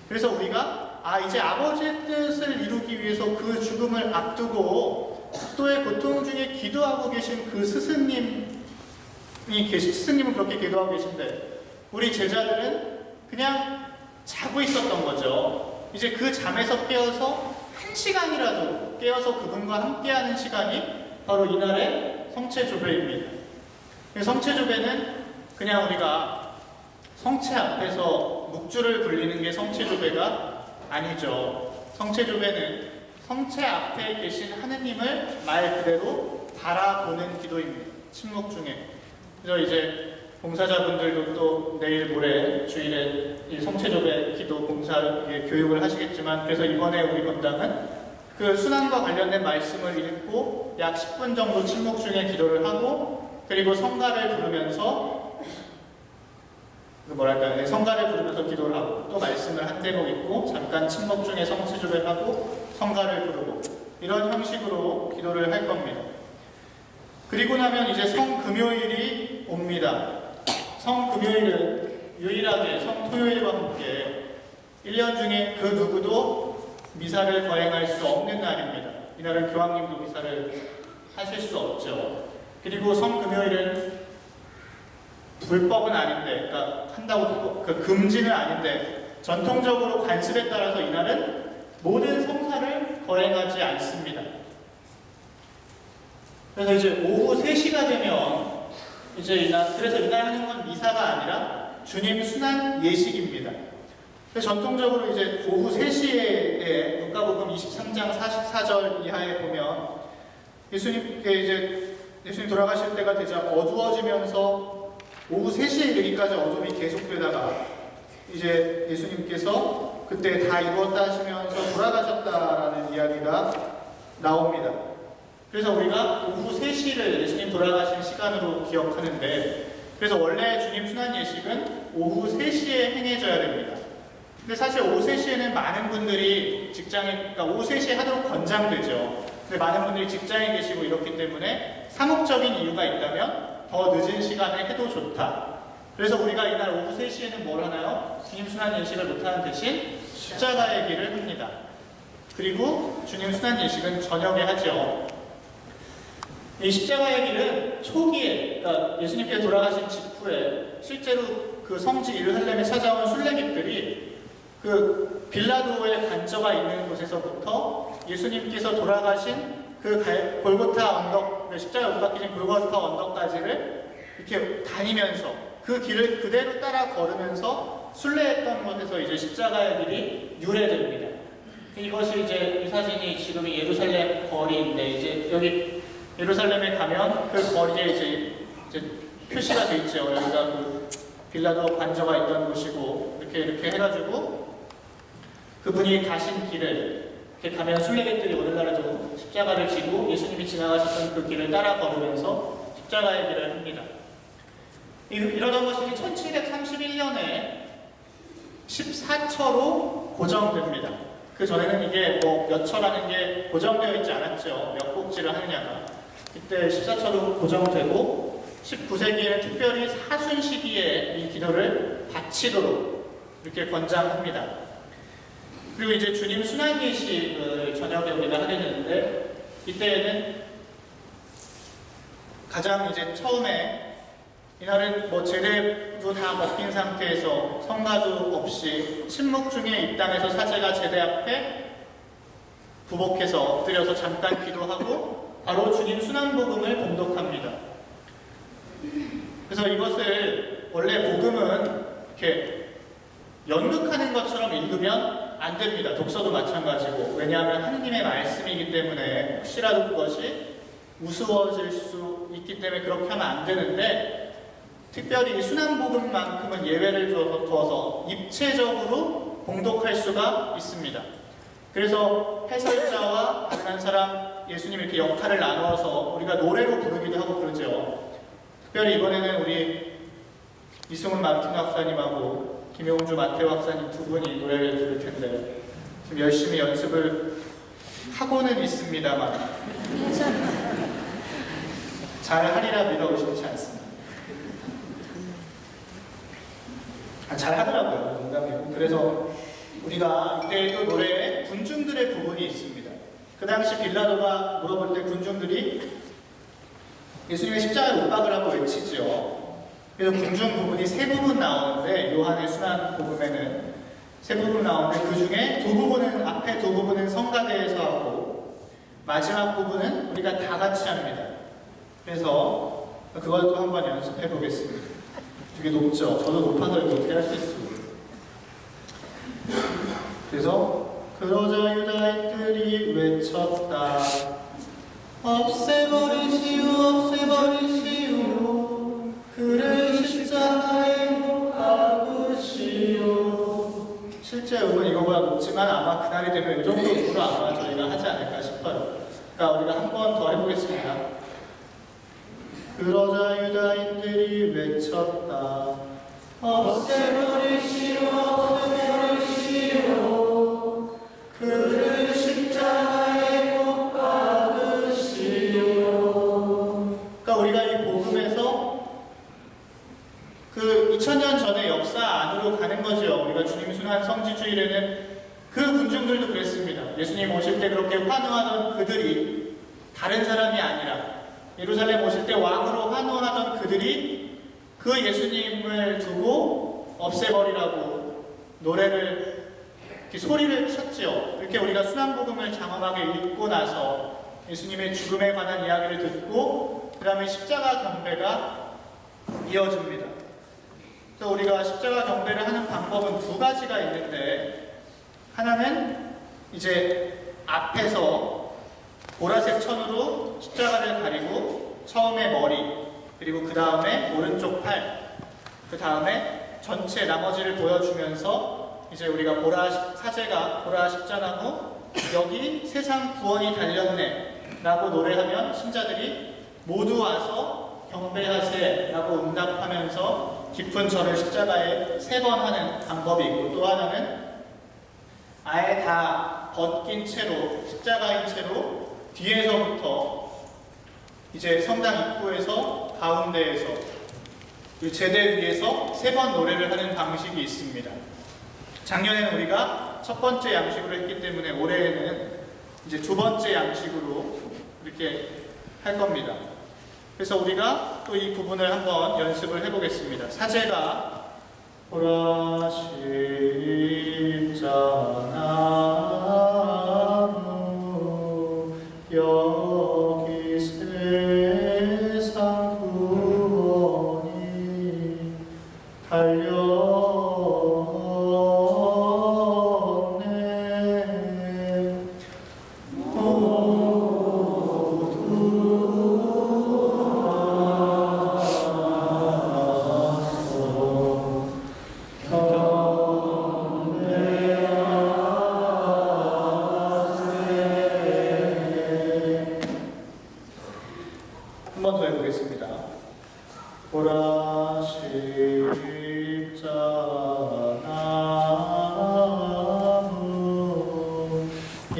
그래서 우리가 이제 아버지의 뜻을 이루기 위해서 그 죽음을 앞두고 극도의 고통 중에 기도하고 계신 그 스승님은 그렇게 기도하고 계신데 우리 제자들은 그냥 자고 있었던 거죠. 이제 그 잠에서 깨어서 1시간이라도 깨어서 그분과 함께하는 시간이 바로 이날의 성체조배입니다. 성체조배는 그냥 우리가 성체 앞에서 묵주를 굴리는 게 성체조배가 아니죠. 성체조배는 성체 앞에 계신 하느님을 말 그대로 바라보는 기도입니다. 침묵 중에. 그래서 이제 봉사자분들도 또 내일 모레 주일에 이 성체조배 기도 봉사 교육을 하시겠지만, 그래서 이번에 우리 본당은 그 순환과 관련된 말씀을 읽고 약 10분 정도 침묵 중에 기도를 하고, 그리고 성가를 부르면서 성가를 부르면서 기도를 하고, 또 말씀을 한 대목 읽고 잠깐 침묵 중에 성체조배를 하고 성가를 부르고, 이런 형식으로 기도를 할 겁니다. 그리고 나면 이제 성금요일이 옵니다. 성금요일은 유일하게 성토요일과 함께 1년 중에 그 누구도 미사를 거행할 수 없는 날입니다. 이날은 교황님도 미사를 하실 수 없죠. 그리고 성금요일은 불법은 아닌데, 그러니까 한다고 금지는 아닌데, 전통적으로 관습에 따라서 이날은 모든 성사를 거행하지 않습니다. 그래서 이제 오후 3시가 되면 그래서 이날 하는 건 미사가 아니라 주님 순환 예식입니다. 그래서 전통적으로 이제 오후 3시에 누가복음 23장 44절 이하에 보면 예수님 돌아가실 때가 되자 어두워지면서 오후 3시에 이르기까지 어둠이 계속되다가 이제 예수님께서 그때 다 이루었다 하시면서 돌아가셨다라는 이야기가 나옵니다. 그래서 우리가 오후 3시를 예수님 돌아가신 시간으로 기억하는데, 그래서 원래 주님 순환 예식은 오후 3시에 행해져야 됩니다. 근데 사실 오후 3시에는 많은 분들이 그러니까 오후 3시에 하도록 권장되죠. 근데 많은 분들이 직장에 계시고 이렇기 때문에 사목적인 이유가 있다면 더 늦은 시간에 해도 좋다. 그래서 우리가 이날 오후 3시에는 뭘 하나요? 주님 순환 예식을 못하는 대신 십자가의 길을 합니다. 그리고 주님 순환 예식은 저녁에 하죠. 이 십자가의 길은 초기에, 그러니까 예수님께서 돌아가신 직후에 실제로 그 성지 예루살렘에 찾아온 순례객들이 그 빌라도의 관저가 있는 곳에서부터 예수님께서 돌아가신 그 골고타 언덕, 십자가에 못 박히신 골고타 언덕까지를 이렇게 다니면서 그 길을 그대로 따라 걸으면서 순례했던 곳에서 이제 십자가의 길이 유래됩니다. 이것이 이제 이 사진이 지금 예루살렘 거리인데, 이제 여기 예루살렘에 가면 그 거리에 이제 표시가 돼 있죠. 여기가 그 빌라도 관저가 있던 곳이고, 이렇게 해가지고 그분이 가신 길을 이렇게 가면 순례객들이 오늘날에도 십자가를 지고 예수님이 지나가셨던 그 길을 따라 걸으면서 십자가의 길을 합니다. 이러던 것이 1731년에 14처로 고정됩니다. 그 전에는 이게 뭐 몇 처라는 게 고정되어 있지 않았죠. 몇 곡지를 하느냐가. 이때 14처로 고정되고 19세기에는 특별히 사순 시기에 이 기도를 바치도록 이렇게 권장합니다. 그리고 이제 주님 순환 예식을 저녁에 우리가 하게 되는데 이때에는 가장 이제 처음에 이날은 뭐 제대도 다 먹힌 상태에서 성가도 없이 침묵 중에 입당해서 사제가 제대 앞에 부복해서 엎드려서 잠깐 기도하고 바로 주님 순환복음을 봉독합니다. 그래서 이것을 원래 복음은 이렇게 연극하는 것처럼 읽으면 안 됩니다. 독서도 마찬가지고. 왜냐하면 하느님의 말씀이기 때문에 혹시라도 그것이 우스워질 수 있기 때문에 그렇게 하면 안 되는데 특별히 순환복음만큼은 예외를 두어서 입체적으로 봉독할 수가 있습니다. 그래서 해설자와 가능한 사람 예수님 이렇게 역할을 나누어서 우리가 노래로 부르기도 하고 그러죠. 특별히 이번에는 우리 이승훈 마르틴 박사님하고 김용주 마태오 박사님 두 분이 노래를 부를 텐데 지금 열심히 연습을 하고는 있습니다만 잘 하리라 믿어 의심치 않습니다. 잘 하더라고요. 농담이고. 그래서 우리가 이때도 노래에 군중들의 부분이 있습니다. 그 당시 빌라도가 물어볼 때 군중들이 예수님의 십자가에 못 박으라고 외치죠. 그래서 군중 부분이 세 부분 나오는데 요한의 순환 복음에는 세 부분 나오는데 그 중에 두 부분은 앞에 두 부분은 성가대에서 하고 마지막 부분은 우리가 다 같이 합니다. 그래서 그것도 한번 연습해 보겠습니다. 되게 높죠? 저도 높아서 이거 어떻게 할 수 있어요? 그래서 그러자 유다인들이 외쳤다. 없애버리시오 없애버리시오 그를 십자가에 못 박으시오. 실제 음은 이거보다 높지만 아마 그날이 되면 이 정도 음으로 아마 저희가 하지 않을까 싶어요. 그러니까 우리가 한 번 더 해보겠습니다. 그러자 유다인들이 외쳤다. 없애버리시오 없애버리시오 그를 십자가에 못 박으시오. 그러니까 우리가 이 복음에서 그 2000년 전의 역사 안으로 가는 거죠. 우리가 주님 순환 성지주일에는 그 군중들도 그랬습니다. 예수님 오실 때 그렇게 환호하던 그들이 다른 사람이 아니라 예루살렘 오실 때 왕으로 환호하던 그들이 그 예수님을 두고 없애버리라고 노래를 이렇게 소리를 쳤죠. 이렇게 우리가 순환복음을 장엄하게 읽고 나서 예수님의 죽음에 관한 이야기를 듣고 그 다음에 십자가 경배가 이어집니다. 그래서 우리가 십자가 경배를 하는 방법은 두 가지가 있는데 하나는 이제 앞에서 보라색 천으로 십자가를 가리고 처음에 머리, 그리고 그 다음에 오른쪽 팔, 그 다음에 전체 나머지를 보여주면서 이제 우리가 사제가 보라 십자나무 여기 세상 구원이 달렸네 라고 노래하면 신자들이 모두 와서 경배하세 라고 응답하면서 깊은 절을 십자가에 3번 하는 방법이 있고 또 하나는 아예 다 벗긴 채로 십자가인 채로 뒤에서부터 이제 성당 입구에서 가운데에서 그 제대 위에서 3번 노래를 하는 방식이 있습니다. 작년에는 우리가 첫 번째 양식으로 했기 때문에 올해에는 이제 두 번째 양식으로 이렇게 할 겁니다. 그래서 우리가 또 이 부분을 한번 연습을 해보겠습니다. 사제가 보라 십자나무 여기 세상 구원이 달렸네. 모두 번 더 해보겠습니다. 보라 십자나무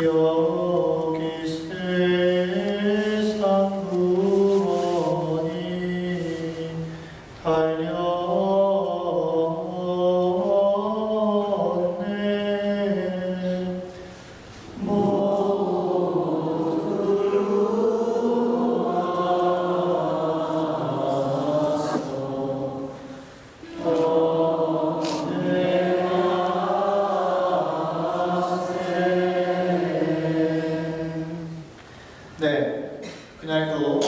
여기 세상 구원이 달렸네. 네, 그날도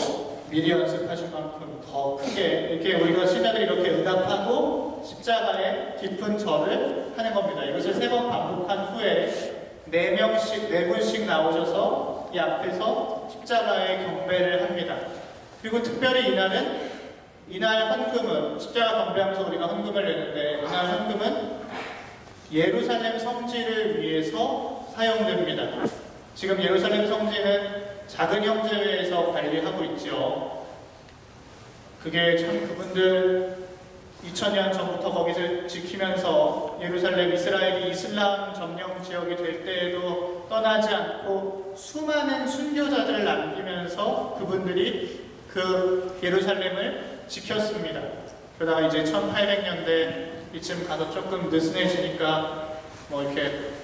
미리 연습하신 만큼 더 크게 이렇게 우리가 신자들이 이렇게 응답하고 십자가에 깊은 절을 하는 겁니다. 이것을 3번 반복한 후에 4분씩 나오셔서 이 앞에서 십자가에 경배를 합니다. 그리고 특별히 이날 헌금은 십자가 경배하면서 우리가 헌금을 내는데 이날 헌금은 예루살렘 성지를 위해서 사용됩니다. 지금 예루살렘 성지는 작은 형제회에서 관리하고 있죠. 그게 참 그분들 2000년 전부터 거기를 지키면서 예루살렘 이스라엘이 이슬람 점령 지역이 될 때에도 떠나지 않고 수많은 순교자들을 남기면서 그분들이 그 예루살렘을 지켰습니다. 그러다가 이제 1800년대 이쯤 가서 조금 느슨해지니까 뭐 이렇게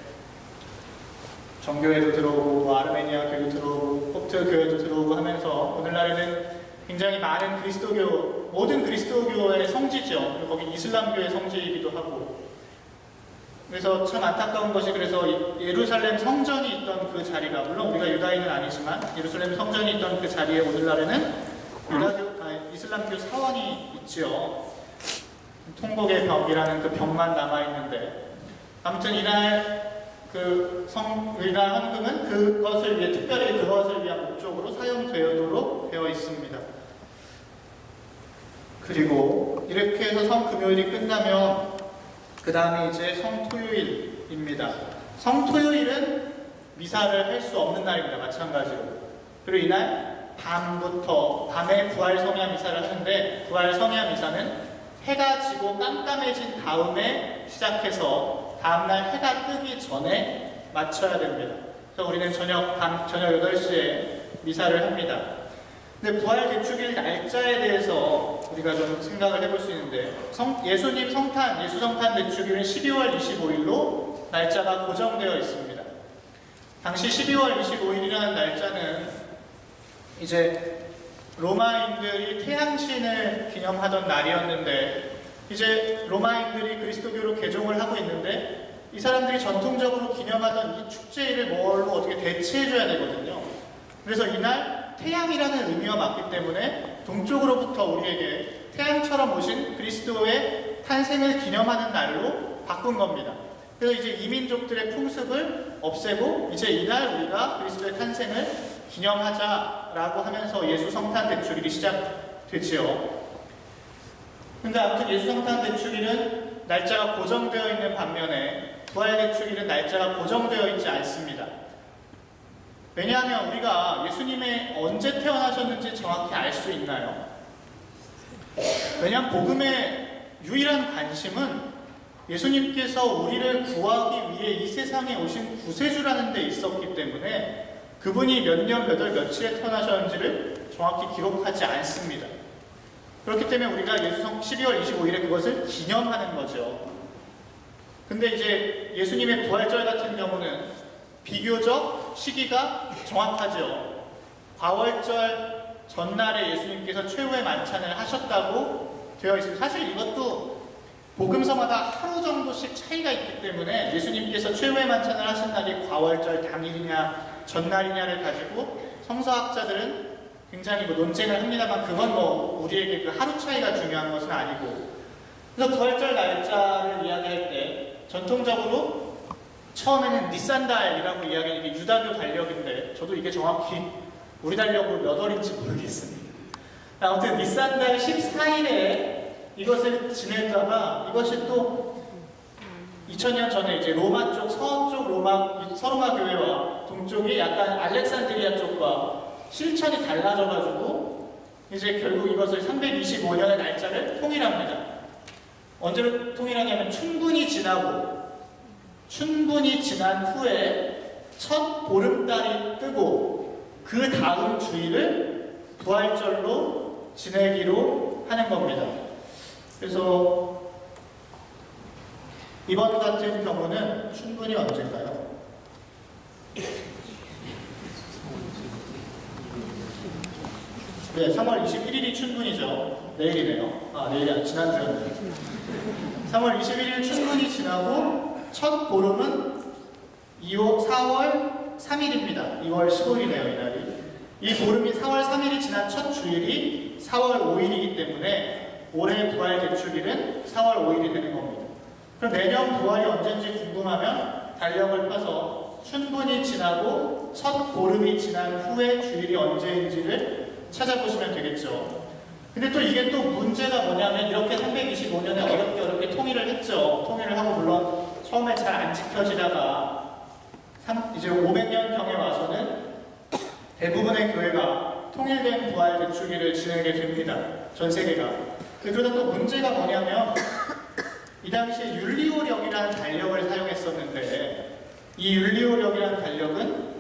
정교회도 들어오고 아르메니아 교회도 들어오고 콥트 교회도 들어오고 하면서 오늘날에는 굉장히 많은 모든 그리스도교의 성지죠. 그리고 거기 이슬람교의 성지이기도 하고. 그래서 참 안타까운 것이 그래서 예루살렘 성전이 있던 그 자리가 물론 우리가 유다인은 아니지만 예루살렘 성전이 있던 그 자리에 오늘날에는 이슬람교 사원이 있지요. 통곡의 벽이라는 그 벽만 남아있는데 아무튼 이날 헌금은 그것을 위해 특별히 그것을 위한 목적으로 사용되도록 되어 있습니다. 그리고 이렇게 해서 성금요일이 끝나면 그 다음에 이제 성토요일입니다. 성토요일은 미사를 할 수 없는 날입니다. 마찬가지로. 그리고 이날 밤에 부활성야 미사를 하는데 부활성야 미사는 해가 지고 깜깜해진 다음에 시작해서 다음날 해가 뜨기 전에 마쳐야 됩니다. 그래서 우리는 저녁 8시에 미사를 합니다. 근데 부활 대축일 날짜에 대해서 우리가 좀 생각을 해볼 수 있는데 예수님 예수 성탄 대축일은 12월 25일로 날짜가 고정되어 있습니다. 당시 12월 25일이라는 날짜는 이제 로마인들이 태양신을 기념하던 날이었는데 이제 로마인들이 그리스도교로 개종을 하고 있는데 이 사람들이 전통적으로 기념하던 이 축제일을 뭘로 어떻게 대체해줘야 되거든요. 그래서 이날 태양이라는 의미와 맞기 때문에 동쪽으로부터 우리에게 태양처럼 오신 그리스도의 탄생을 기념하는 날로 바꾼 겁니다. 그래서 이제 이민족들의 풍습을 없애고 이제 이날 우리가 그리스도의 탄생을 기념하자라고 하면서 예수 성탄 대축일이 시작되지요. 근데 아무튼 예수 성탄 대축일은 날짜가 고정되어 있는 반면에 부활 대축일은 날짜가 고정되어 있지 않습니다. 왜냐하면 우리가 예수님의 언제 태어나셨는지 정확히 알 수 있나요? 왜냐하면 복음의 유일한 관심은 예수님께서 우리를 구하기 위해 이 세상에 오신 구세주라는 데 있었기 때문에 그분이 몇 년, 몇 월, 며칠에 태어나셨는지를 정확히 기록하지 않습니다. 그렇기 때문에 우리가 12월 25일에 그것을 기념하는 거죠. 근데 이제 예수님의 부활절 같은 경우는 비교적 시기가 정확하죠. 과월절 전날에 예수님께서 최후의 만찬을 하셨다고 되어 있습니다. 사실 이것도 복음서마다 하루 정도씩 차이가 있기 때문에 예수님께서 최후의 만찬을 하신 날이 과월절 당일이냐 전날이냐를 가지고 성서학자들은 굉장히 논쟁을 합니다만 그건 우리에게 그 하루 차이가 중요한 것은 아니고 그래서 부활절 날짜를 이야기할 때 전통적으로 처음에는 니산달이라고 이야기하는 게 유다교 달력인데 저도 이게 정확히 우리 달력으로 몇 월인지 모르겠습니다. 아무튼 니산달 14일에 이것을 지내다가 이것이 또 2000년 전에 이제 로마 쪽, 서쪽 서로마 교회와 동쪽이 약간 알렉산드리아 쪽과 실천이 달라져가지고 이제 결국 이것을 325년의 날짜를 통일합니다. 언제로 통일하냐면 충분히 지난 후에 첫 보름달이 뜨고 그 다음 주일을 부활절로 지내기로 하는 겁니다. 그래서 이번 같은 경우는 충분히 언제인가요? 네, 3월 21일이 춘분이죠. 내일이네요. 아, 내일이 아니라 지난주였네요. 3월 21일 춘분이 지나고 첫 보름은 4월 3일입니다. 2월 15일이네요, 이날이. 이 보름이 4월 3일이 지난 첫 주일이 4월 5일이기 때문에 올해 부활 대축일은 4월 5일이 되는 겁니다. 그럼 내년 부활이 언제인지 궁금하면 달력을 펴서 춘분이 지나고 첫 보름이 지난 후에 주일이 언제인지를 찾아보시면 되겠죠. 근데 또 이게 또 문제가 뭐냐면 이렇게 325년에 어렵게 통일을 했죠. 통일을 하고 물론 처음에 잘 안 지켜지다가 이제 500년경에 와서는 대부분의 교회가 통일된 부활 대축일을 지내게 됩니다. 전 세계가. 그러다 또 문제가 뭐냐면 이 당시에 율리오력이라는 달력을 사용했었는데 이 율리오력이라는 달력은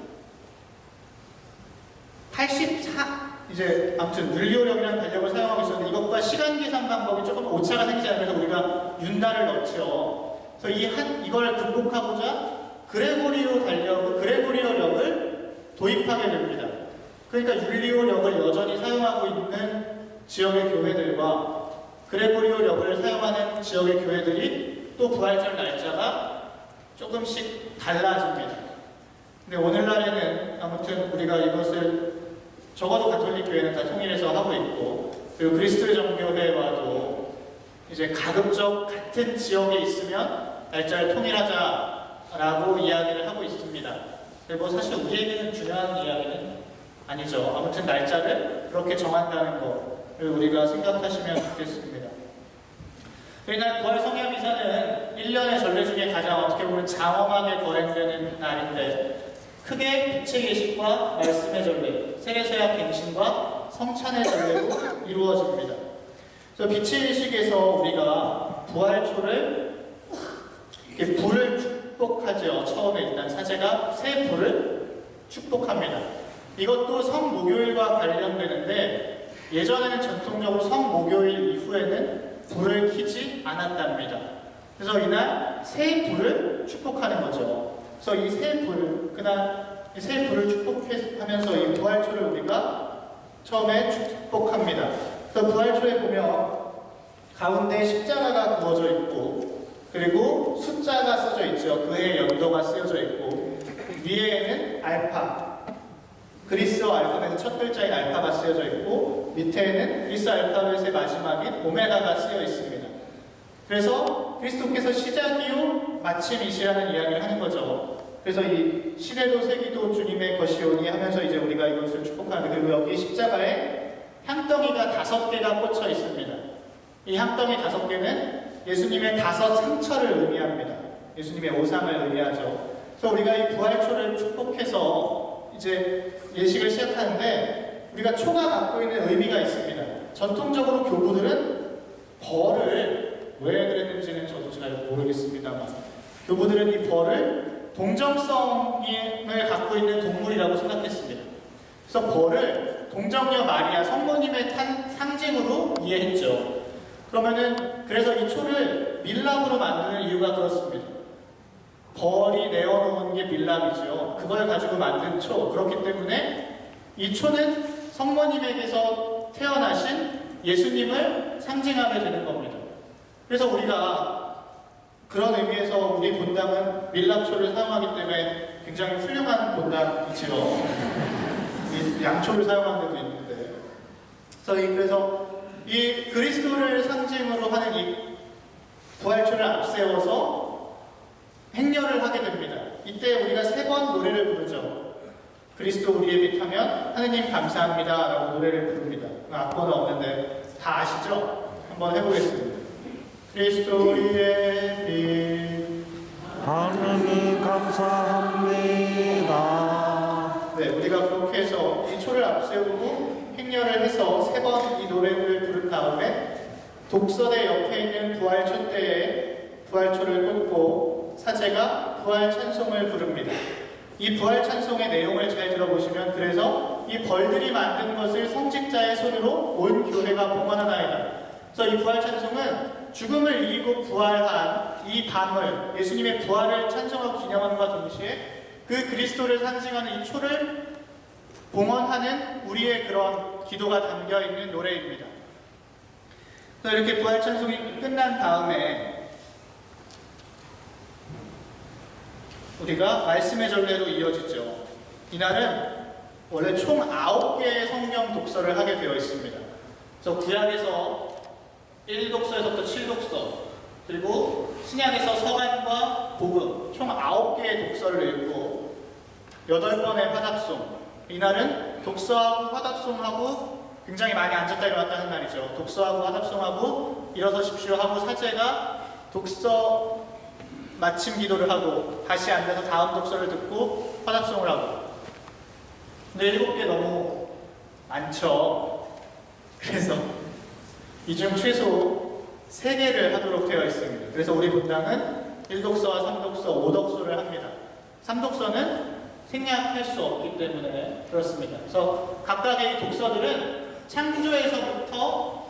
이제 아무튼 율리오력이라는 달력을 사용하고 있었는데 이것과 시간 계산 방법이 조금 오차가 생기지 않아서 우리가 윤달을 넣죠. 그래서 이걸 극복하고자 그레고리오력을 도입하게 됩니다. 그러니까 율리오력을 여전히 사용하고 있는 지역의 교회들과 그레고리오력을 사용하는 지역의 교회들이 또 부활절 날짜가 조금씩 달라집니다. 근데 오늘날에는 아무튼 우리가 이것을 적어도 가톨릭 교회는 다 통일해서 하고 있고 그리고 그리스도의 정교회와도 이제 가급적 같은 지역에 있으면 날짜를 통일하자라고 이야기를 하고 있습니다. 뭐 사실 우리에게는 중요한 이야기는 아니죠. 아무튼 날짜를 그렇게 정한다는 거를 우리가 생각하시면 좋겠습니다. 이날 부활성야미사는 1년의 전례 중에 가장 어떻게 보면 장엄하게 거행되는 날인데 크게 빛의 예식과 말씀의 전례, 세례서약 갱신과 성찬의 전례로 이루어집니다. 그래서 빛의 예식에서 우리가 부활초를 이렇게 불을 축복하죠. 처음에 일단 사제가 새 불을 축복합니다. 이것도 성목요일과 관련되는데 예전에는 전통적으로 성목요일 이후에는 불을 켜지 않았답니다. 그래서 이날 새 불을 축복하는 거죠. 그래서 이 새 불을 축복하면서 이 부활초를 우리가 처음에 축복합니다. 그래서 부활초에 보면 가운데 십자가가 그어져 있고 그리고 숫자가 써져 있죠. 그의 연도가 쓰여져 있고 위에는 알파, 그리스어 알파벳의 첫 글자인 알파가 쓰여져 있고 밑에는 그리스 알파벳의 마지막인 오메가가 쓰여 있습니다. 그래서 그리스도께서 시작이요 마침이시라는 이야기를 하는 거죠. 그래서 이 시대도 세기도 주님의 것이오니 하면서 이제 우리가 이것을 축복하는데 그리고 여기 십자가에 향덩이가 5개가 꽂혀 있습니다. 이 향덩이 5개는 예수님의 5 상처를 의미합니다. 예수님의 오상을 의미하죠. 그래서 우리가 이 부활초를 축복해서 이제 예식을 시작하는데 우리가 초가 갖고 있는 의미가 있습니다. 전통적으로 교부들은 벌을 왜 그랬는지는 저도 잘 모르겠습니다만 교부들은 이 벌을 동정성을 갖고 있는 동물이라고 생각했습니다. 그래서 벌을 동정녀 마리아 성모님의 상징으로 이해했죠. 그래서 이 초를 밀랍으로 만드는 이유가 그렇습니다. 벌이 내어놓은 게 밀랍이죠. 그걸 가지고 만든 초. 그렇기 때문에 이 초는 성모님에게서 태어나신 예수님을 상징하게 되는 겁니다. 그래서 우리가 그런 의미에서 우리 본당은 밀랍초를 사용하기 때문에 굉장히 훌륭한 본당이지요. 양초를 사용하는 데도 있는데. 그래서 이 그리스도를 상징으로 하는 이 부활초를 앞세워서 행렬을 하게 됩니다. 이때 우리가 3번 노래를 부르죠. 그리스도 우리의 빛 하면 하느님 감사합니다 라고 노래를 부릅니다. 악보는 없는데 다 아시죠? 한번 해보겠습니다. 그리스도 우리의 빛
하느님 감사합니다.
네, 우리가 그렇게 해서 이 초를 앞세우고 행렬 행렬을 해서 3번 이 노래를 부른 다음에 독서대 옆에 있는 부활초대에 부활초를 꽂고 사제가 부활 찬송을 부릅니다. 이 부활 찬송의 내용을 잘 들어보시면 그래서 이 벌들이 만든 것을 성직자의 손으로 온 교회가 봉헌하나이다. 그래서 이 부활 찬송은 죽음을 이기고 부활한 이 밤을 예수님의 부활을 찬송하고 기념함과 동시에 그 그리스도를 상징하는 이 초를 봉헌하는 우리의 그런 기도가 담겨있는 노래입니다. 그래서 이렇게 부활 찬송이 끝난 다음에 우리가 말씀의 전례로 이어지죠. 이날은 원래 총 9개의 성경 독서를 하게 되어 있습니다. 그래서 구약에서 1독서에서부터 7독서, 그리고 신약에서 서간과 복음 총 9개의 독서를 읽고 8번의 화답송. 이날은 독서하고 화답송하고 굉장히 많이 앉았다 일어났다 하는 날이죠. 독서하고 화답송하고 일어서십시오 하고 사제가 독서 마침 기도를 하고 다시 앉아서 다음 독서를 듣고 화답송을 하고. 근데 7개 너무 많죠. 그래서 이 중 최소 3개를 하도록 되어 있습니다. 그래서 우리 본당은 1독서와 3독서, 5독서를 합니다. 3독서는 생략할 수 없기 때문에 그렇습니다. 그래서 각각의 이 독서들은 창조에서부터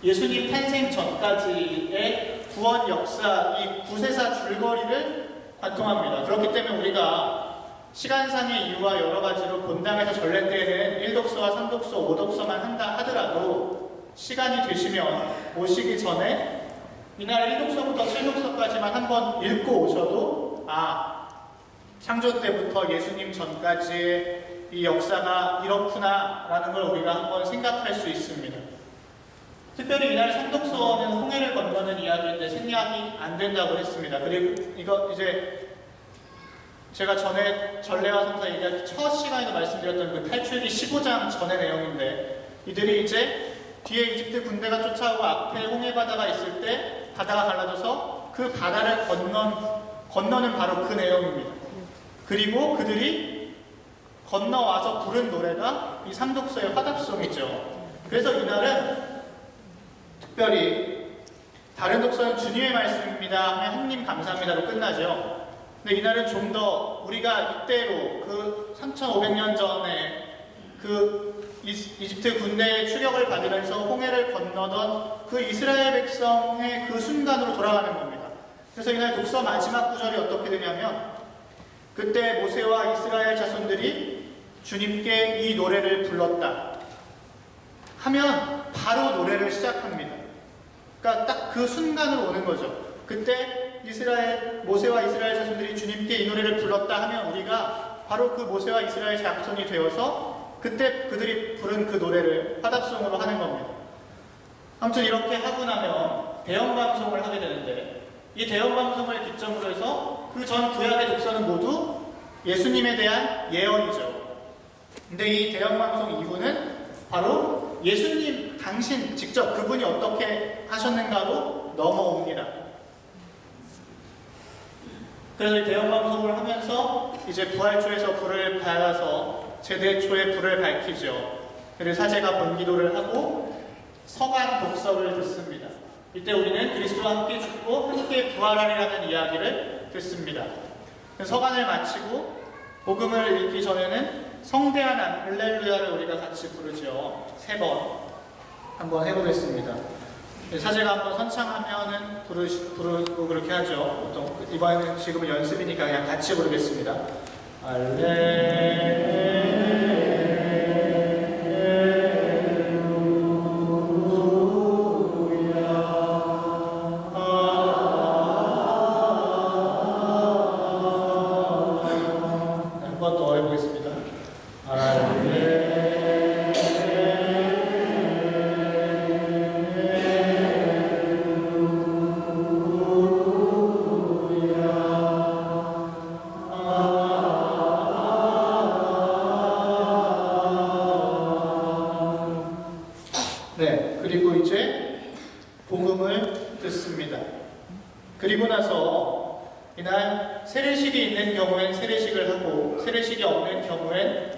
예수님 탄생 전까지의 구원 역사, 이 구세사 줄거리를 관통합니다. 그렇기 때문에 우리가 시간상의 이유와 여러 가지로 본당에서 전례 때에는 1독서와 3독서, 5독서만 한다 하더라도 시간이 되시면 오시기 전에 이날 1독서부터 7독서까지만 한번 읽고 오셔도 창조 때부터 예수님 전까지의 이 역사가 이렇구나 라는 걸 우리가 한번 생각할 수 있습니다. 특별히 이날 3독서는 홍해를 건너는 이야기인데 생략이 안 된다고 했습니다. 그리고 이거 이제 제가 전에 전례와 성사 얘기할 첫 시간에도 말씀드렸던 그 탈출기 15장 전의 내용인데 이들이 이제 뒤에 이집트 군대가 쫓아오고 앞에 홍해 바다가 있을 때 바다가 갈라져서 그 바다를 건너는 바로 그 내용입니다. 그리고 그들이 건너와서 부른 노래가 이 3독서의 화답송이죠. 그래서 이날은 특별히 다른 독서는 주님의 말씀입니다 하면 하느님 감사합니다로 끝나죠. 근데 이날은 좀 더 우리가 이때로 그 3,500년 전에 그 이집트 군대의 추격을 받으면서 홍해를 건너던 그 이스라엘 백성의 그 순간으로 돌아가는 겁니다. 그래서 이날 독서 마지막 구절이 어떻게 되냐면 그때 모세와 이스라엘 자손들이 주님께 이 노래를 불렀다 하면 바로 노래를 시작합니다. 그러니까 딱 그 순간으로 오는 거죠. 그때 모세와 이스라엘 자손들이 주님께 이 노래를 불렀다 하면 우리가 바로 그 모세와 이스라엘 자손이 되어서 그때 그들이 부른 그 노래를 화답송으로 하는 겁니다. 아무튼 이렇게 하고 나면 대형방송을 하게 되는데 이 대형방송을 기점으로 해서 그 전 구약의 독서는 모두 예수님에 대한 예언이죠. 근데 이 대형방송 이후는 바로 예수님 당신 직접 그분이 어떻게 하셨는가로 넘어옵니다. 그래서 이 대형방송을 하면서 이제 부활초에서 불을 받아서 제대초에 불을 밝히죠. 그리고 사제가 번기도를 하고 서간 독서를 듣습니다. 이때 우리는 그리스도와 함께 죽고 함께 부활하리라는 이야기를 듣습니다. 서간을 마치고 복음을 읽기 전에는 성대한 할렐루야를 우리가 같이 부르죠. 3번 한번 해보겠습니다. 사제가 한번 선창하면은 부르고 그렇게 하죠. 보통 이번에는 지금은 연습이니까 그냥 같이 부르겠습니다. 그리고 이제 복음을 듣습니다. 그리고 나서 이날 세례식이 있는 경우엔 세례식을 하고 세례식이 없는 경우엔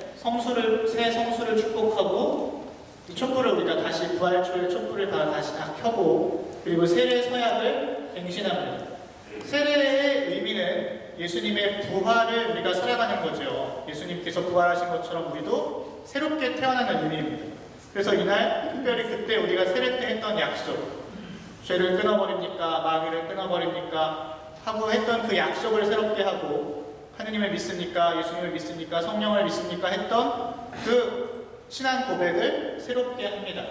새 성수를 축복하고 이 촛불을 우리가 다시 부활초의 촛불을 다시 다 켜고 그리고 세례 서약을 갱신합니다. 세례의 의미는 예수님의 부활을 우리가 살아가는 거죠. 예수님께서 부활하신 것처럼 우리도 새롭게 태어나는 의미입니다. 그래서 이날 특별히 그때 우리가 세례 때 했던 약속, 죄를 끊어버립니까? 마귀를 끊어버립니까? 하고 했던 그 약속을 새롭게 하고 하느님을 믿습니까? 예수님을 믿습니까? 성령을 믿습니까? 했던 그 신앙 고백을 새롭게 합니다.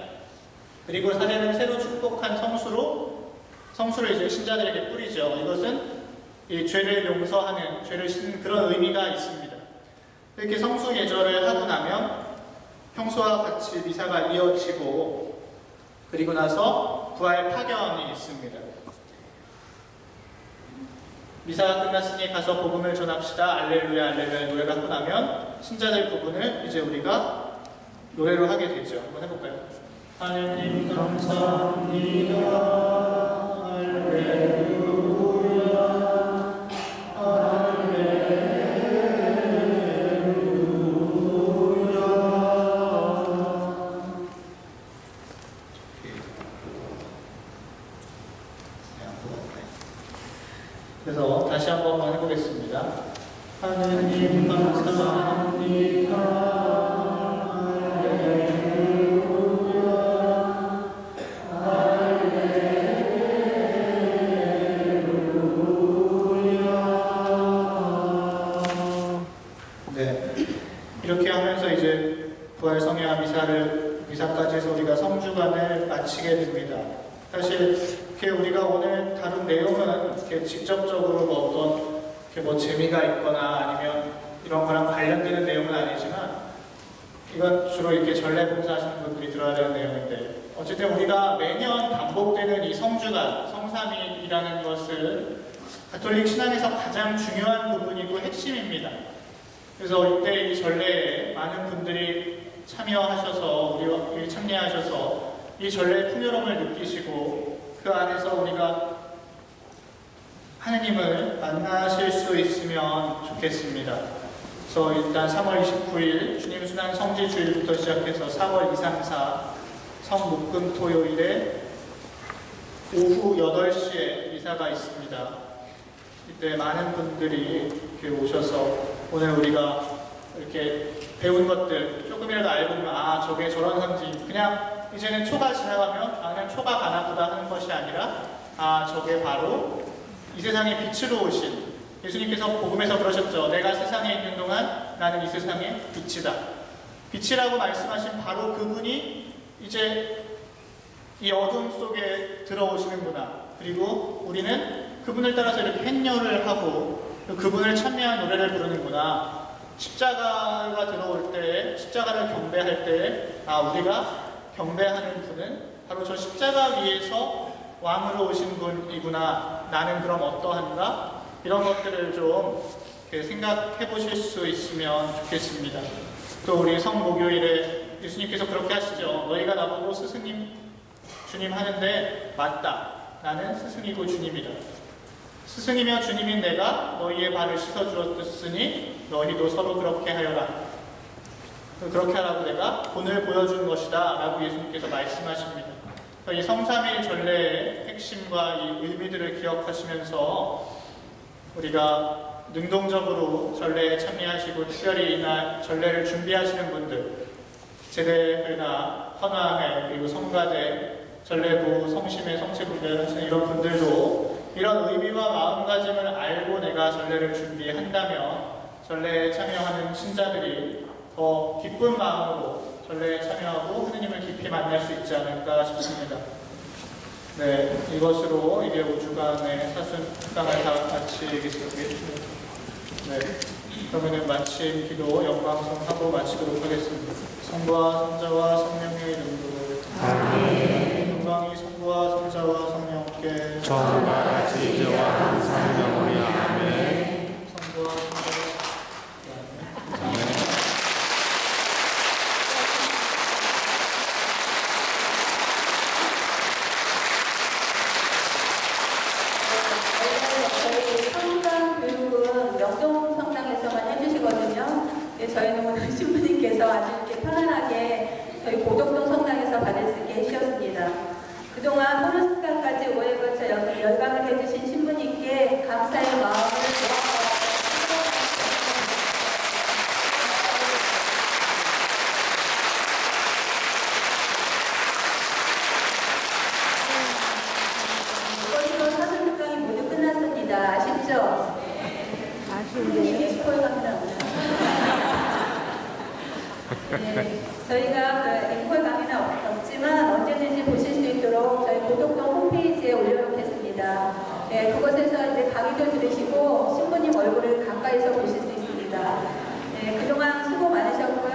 그리고 사례는 새로 축복한 성수를 이제 신자들에게 뿌리죠. 이것은 이 죄를 용서하는, 죄를 씻는 그런 의미가 있습니다. 이렇게 성수 예절을 하고 나면 평소와 같이 미사가 이어지고 그리고 나서 부활 파견이 있습니다. 미사가 끝났으니 가서 복음을 전합시다. 알렐루야 알렐루야 노래가 하고 나면 신자들 부분을 이제 우리가 노래로 하게 되죠. 한번 해볼까요? 하느님 감사합니다. 할렐루야 그래서 다시 한번 해보겠습니다. 하느님 감사합니다. 할렐루야. 할렐루야. 네. 이렇게 하면서 이제 부활 성회와 미사까지 해서 우리가 성주간을 마치게 됩니다. 사실 이렇게 우리가 오늘 다룬 내용은 이렇게 직접적으로 어떤 이렇게 재미가 있거나 아니면 이런 거랑 관련되는 내용은 아니지만 이건 주로 이렇게 전례 봉사하시는 분들이 들어야 되는 내용인데 어쨌든 우리가 매년 반복되는 이 성주간, 성삼위이라는 것은 가톨릭 신앙에서 가장 중요한 부분이고 핵심입니다. 그래서 이때 이 전례에 많은 분들이 참여하셔서 우리 참여하셔서 이 전례의 풍요로움을 느끼시고 그 안에서 우리가 하느님을 만나실 수 있으면 좋겠습니다. 그래서 일단 3월 29일 주님 순환 성지 주일부터 시작해서 4월 2, 3, 4 성목금 토요일에 오후 8시에 미사가 있습니다. 이때 많은 분들이 이렇게 오셔서 오늘 우리가 이렇게 배운 것들 조금이라도 알고 보면 아 저게 저런 성지 그냥 이제는 초가 지나가면 아 그냥 초가 가나보다 하는 것이 아니라 아 저게 바로 이 세상의 빛으로 오신 예수님께서 복음에서 그러셨죠. 내가 세상에 있는 동안 나는 이 세상의 빛이다. 빛이라고 말씀하신 바로 그분이 이제 이 어둠 속에 들어오시는구나. 그리고 우리는 그분을 따라서 이렇게 행렬을 하고 그분을 찬미한 노래를 부르는구나. 십자가가 들어올 때, 십자가를 경배할 때, 아, 우리가 경배하는 분은 바로 저 십자가 위에서 왕으로 오신 분이구나. 나는 그럼 어떠한가? 이런 것들을 좀 생각해 보실 수 있으면 좋겠습니다. 또 우리 성목요일에 예수님께서 그렇게 하시죠. 너희가 나보고 스승님, 주님 하는데 맞다. 나는 스승이고 주님이다. 스승이며 주님인 내가 너희의 발을 씻어주었으니 너희도 서로 그렇게 하여라. 그렇게 하라고 내가 본을 보여준 것이다 라고 예수님께서 말씀하십니다. 이 성삼일 전례의 핵심과 이 의미들을 기억하시면서 우리가 능동적으로 전례에 참여하시고 특별히 이날 전례를 준비하시는 분들 제대회나 헌화회 그리고 성가대 전례부 성심회 성체분들 하시는 이런 분들도 이런 의미와 마음가짐을 알고 내가 전례를 준비한다면 전례에 참여하는 신자들이 더 기쁜 마음으로 전례에 참여하고 하느님을 깊이 만날 수 있지 않을까 싶습니다. 네, 이것으로 이게 5주간의 사순 특강을 다 마치겠습니다. 네, 그러면 마침 기도 영광성하고 마치도록 하겠습니다. 성부와 성자와 성령의 이름으로 아멘. 영광이 성부와 성자와 성령께
처음과 같이 이제와 항상 영원히 아멘.
성부와 성자와 아멘.
저희 성당 교육은 명동 성당에서만 해주시거든요. 저희는 오늘 신부님께서 아주 이렇게 편안하게 저희 고덕동 성당 영상을 받을 수 있게 해주셨습니다. 그동안 포르스카까지 5회 거쳐 열강을 해주신 신부님께 감사의 마음을 이것으로 사전 특강이 모두 끝났습니다. 아쉽죠? 아쉬운데 스포일 강의는 네, 저희가 그 앵콜 강의는 없지만 언제든지 보실 수 있도록 저희 고독동 홈페이지에 올려놓겠습니다. 네, 그곳에서 이제 강의도 들으시고 신부님 얼굴을 가까이서 보실 수 있습니다. 네, 그동안 수고 많으셨고